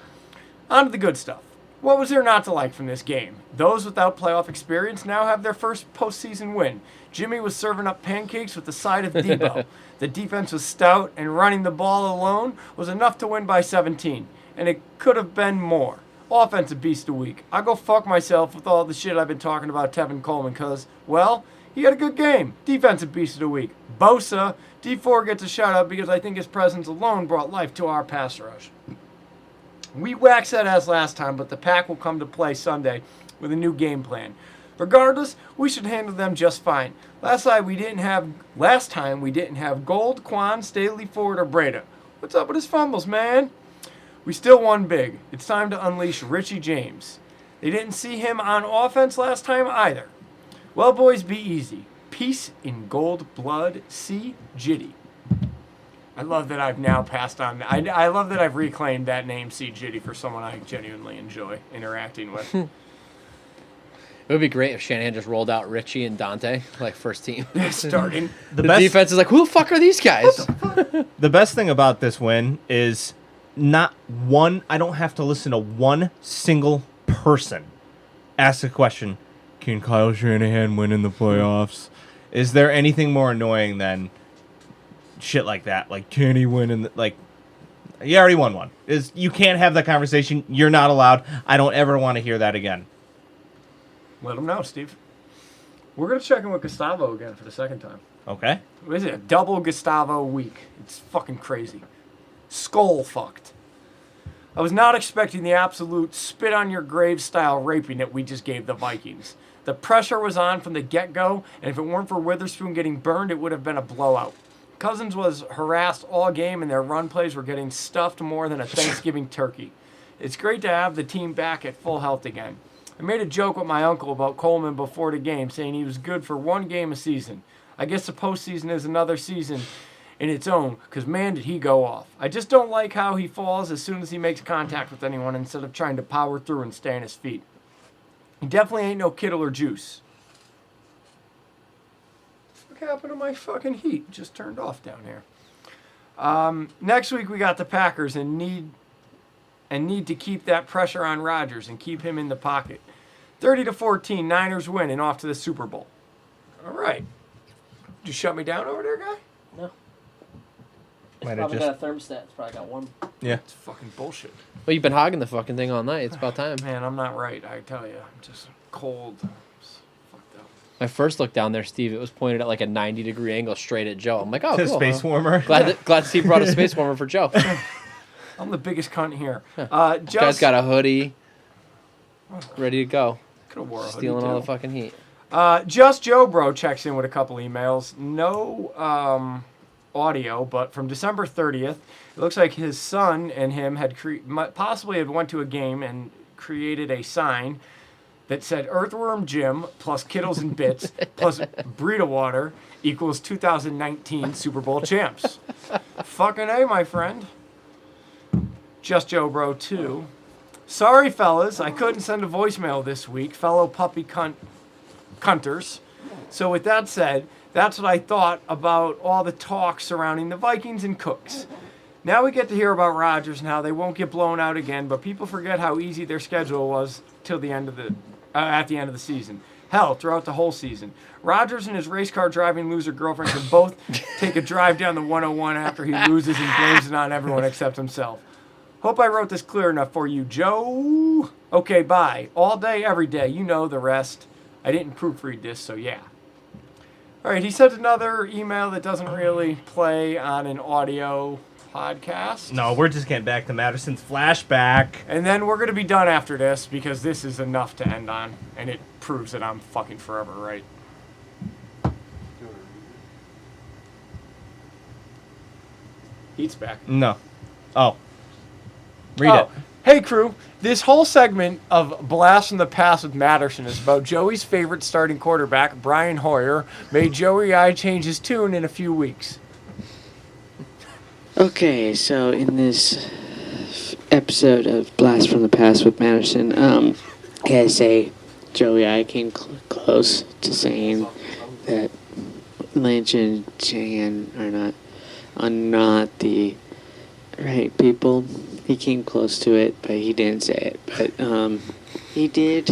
to the good stuff. What was there not to like from this game? Those without playoff experience now have their first postseason win. Jimmy was serving up pancakes with the side of Debo. The defense was stout, and running the ball alone was enough to win by 17. And it could have been more. Offensive beast of the week. I'll go fuck myself with all the shit I've been talking about Tevin Coleman because, well, he had a good game. Defensive beast of the week. Bosa, D4 gets a shout out because I think his presence alone brought life to our pass rush. We waxed that ass last time, but the Pack will come to play Sunday with a new game plan. Regardless, we should handle them just fine. Last time we didn't have Gold, Quan, Staley, Ford, or Breda. What's up with his fumbles, man? We still won big. It's time to unleash Richie James. They didn't see him on offense last time either. Well, boys, be easy. Peace in gold blood. C. Jitty. I love that I've now passed on. I love that I've reclaimed that name, C. Jitty, for someone I genuinely enjoy interacting with. It would be great if Shanahan just rolled out Richie and Dante, like first team. Starting. The defense is like, who the fuck are these guys? The best thing about this win is not one, I don't have to listen to one single person ask the question, can Kyle Shanahan win in the playoffs? Is there anything more annoying than shit like that? Like, can he win in the, like, you already won one. You can't have that conversation. You're not allowed. I don't ever want to hear that again. Let him know, Steve. We're going to check in with Gustavo again for the second time. Okay. What is it? A double Gustavo week. It's fucking crazy. Skull fucked. I was not expecting the absolute spit on your grave style raping that we just gave the Vikings. The pressure was on from the get-go, and if it weren't for Witherspoon getting burned, it would have been a blowout. Cousins was harassed all game, and their run plays were getting stuffed more than a Thanksgiving turkey. It's great to have the team back at full health again. I made a joke with my uncle about Coleman before the game, saying he was good for one game a season. I guess the postseason is another season in its own, because man, did he go off. I just don't like how he falls as soon as he makes contact with anyone instead of trying to power through and stay on his feet. He definitely ain't no Kittle or Juice. What happened to my fucking heat? Just turned off down here. Next week we got the Packers and need to keep that pressure on Rodgers and keep him in the pocket. 30-14, Niners win and off to the Super Bowl. All right. Did you shut me down over there, guy? No. Might have Probably just... got a thermostat. It's probably got one. Yeah. It's fucking bullshit. Well, you've been hogging the fucking thing all night. It's about time. Man, I'm not right, I tell you. I'm just cold. My first look down there, Steve, it was pointed at like a 90-degree angle straight at Joe. I'm like, oh, To cool. space warmer. Glad Steve brought a space warmer for Joe. I'm the biggest cunt here. Guy's got a hoodie, ready to go. Could have wore a hoodie, Stealing all too. the fucking heat. Just Joe Bro checks in with a couple emails. No audio, but from December 30th, it looks like his son and him had possibly had went to a game and created a sign that said Earthworm Jim plus Kittles and Bits plus Brita Water equals 2019 Super Bowl champs. Fucking A, my friend. Just Joe Bro 2. Sorry, fellas, I couldn't send a voicemail this week, fellow puppy cunters. So with that said, that's what I thought about all the talk surrounding the Vikings and Cooks. Now we get to hear about Rodgers and how they won't get blown out again, but people forget how easy their schedule was till the end of at the end of the season. Hell, throughout the whole season. Rodgers and his race car driving loser girlfriend can both take a drive down the 101 after he loses and blames it on everyone except himself. Hope I wrote this clear enough for you, Joe. Okay, bye. All day, every day. You know the rest. I didn't proofread this, so yeah. All right, he sent another email that doesn't really play on an audio podcast. No, we're just getting back to Madison's flashback. And then we're going to be done after this because this is enough to end on, and it proves that I'm fucking forever right. Heat's back. No. Oh. Read it. Hey, crew. This whole segment of Blast from the Past with Matterson is about Joey's favorite starting quarterback, Brian Hoyer. May Joey I change his tune in a few weeks. Okay, so in this episode of Blast from the Past with Madison, I gotta say, Joey, I came close to saying that Lynch and Jan are not the right people. He came close to it, but he didn't say it. But he did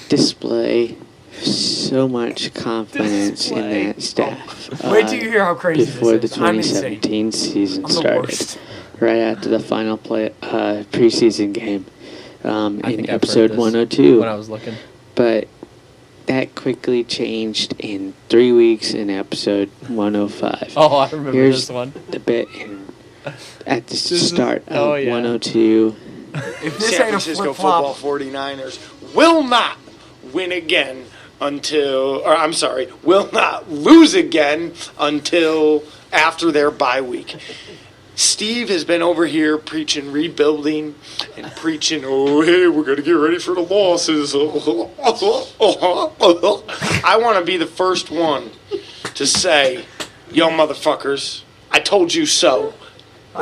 display so much confidence in that staff. Wait till you hear how crazy before this the is. I'm insane. 2017 season I'm the started, worst. right after the final preseason game in I've episode heard this 102. when I was looking. But that quickly changed in 3 weeks in episode 105. Oh, I remember Here's this one. the bit at the start of oh, yeah. 102. If this San ain't a Francisco football flip-flop, 49ers will not win again will not lose again until after their bye week. Steve has been over here preaching rebuilding and preaching, oh, hey, we're going to get ready for the losses. I want to be the first one to say, yo, motherfuckers, I told you so.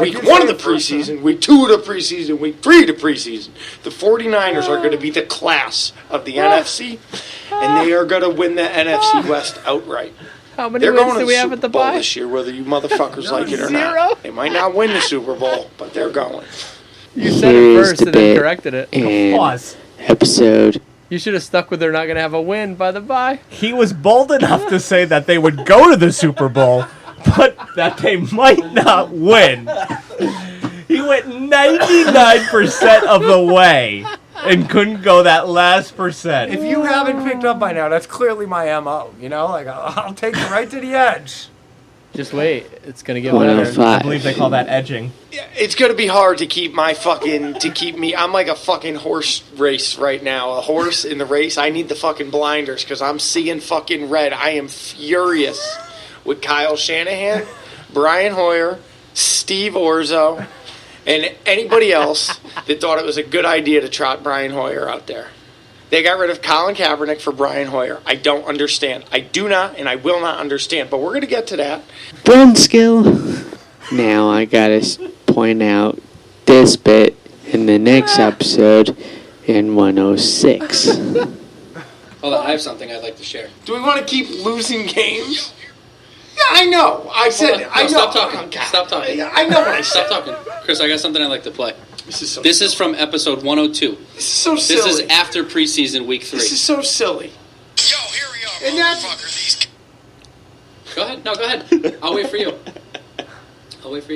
Week 1 of the preseason, week 2 of the preseason, week 3 of the preseason. The 49ers are going to be the class of the NFC, and they are going to win the NFC West outright. How many They're wins going to do the we have Super at the Bowl bye? this year, whether you motherfuckers like it or Zero? not. They might not win the Super Bowl, but they're going. You said it Here's first the and then bit corrected it. in Pause. episode. You should have stuck with they're not going to have a win by the bye. He was bold enough to say that they would go to the Super Bowl, but that they might not win. He went 99% of the way and couldn't go that last percent. if you haven't picked up by now, that's clearly my MO. You know, like I'll take you right to the edge. Just wait. It's going to get better. 105. I believe they call that edging. It's going to be hard to keep me. I'm like a fucking horse race right now. A horse in the race. I need the fucking blinders because I'm seeing fucking red. I am furious with Kyle Shanahan, Brian Hoyer, Steve Orzo, and anybody else that thought it was a good idea to trot Brian Hoyer out there. They got rid of Colin Kaepernick for Brian Hoyer. I don't understand. I do not, and I will not understand. But we're going to get to that. Brunskill. Now I gotta point out this bit in the next episode in 106. Hold on, I have something I'd like to share. Do we want to keep losing games? Yeah, I know. I said, I know. Stop talking. Stop talking. I know what I said. Stop talking. Chris, I got something I'd like to play. This is from episode 102. This is so silly. This is after preseason week 3. This is so silly. Yo, here we are, And that's- motherfucker. These Go ahead. No, go ahead. I'll wait for you.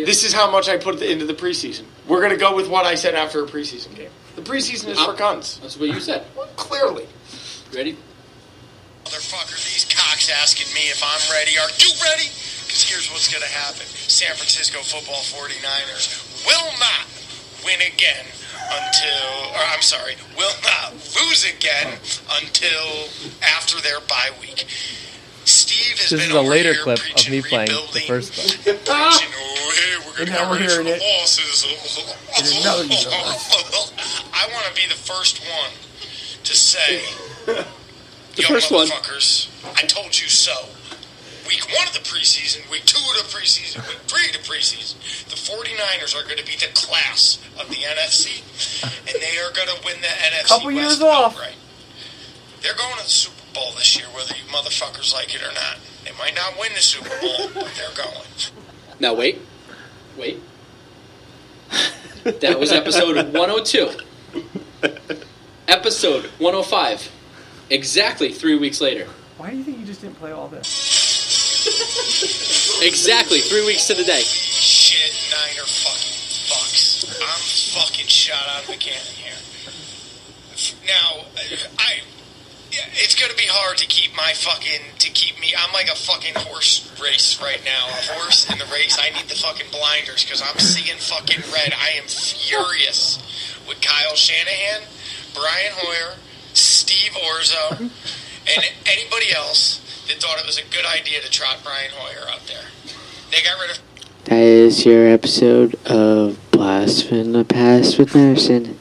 This is how much I put into the preseason. We're going to go with what I said after a preseason game. The preseason is for cunts. That's what you said. Well, clearly. Ready? motherfucker, these cops. asking me if I'm ready. Are you ready? Because here's what's going to happen. San Francisco football 49ers will not win again will not lose again until after their bye week. Steve has This been is a over later here clip of preaching me playing the rebuilding, first clip. preaching, hey, we're going to get ready for the losses. In another universe. I want to be the first one to say, The first one. motherfuckers, I told you so. Week 1 of the preseason, week 2 of the preseason, week 3 of the preseason, the 49ers are going to be the class of the NFC, and they are going to win the NFC Couple West years off. outright. They're going to the Super Bowl this year, whether you motherfuckers like it or not. They might not win the Super Bowl, but they're going. Now wait. That was episode 102. Episode 105. Exactly 3 weeks later. Why do you think you just didn't play all this? Exactly 3 weeks to the day. Shit, Niner fucking fucks. I'm fucking shot out of a cannon here. Now, it's gonna be hard to keep me. I'm like a fucking horse race right now. A horse in the race. I need the fucking blinders because I'm seeing fucking red. I am furious with Kyle Shanahan, Brian Hoyer, Steve Orzo, and anybody else that thought it was a good idea to trot Brian Hoyer out there. They got rid of. That is your episode of Blast from the Past with Nelson.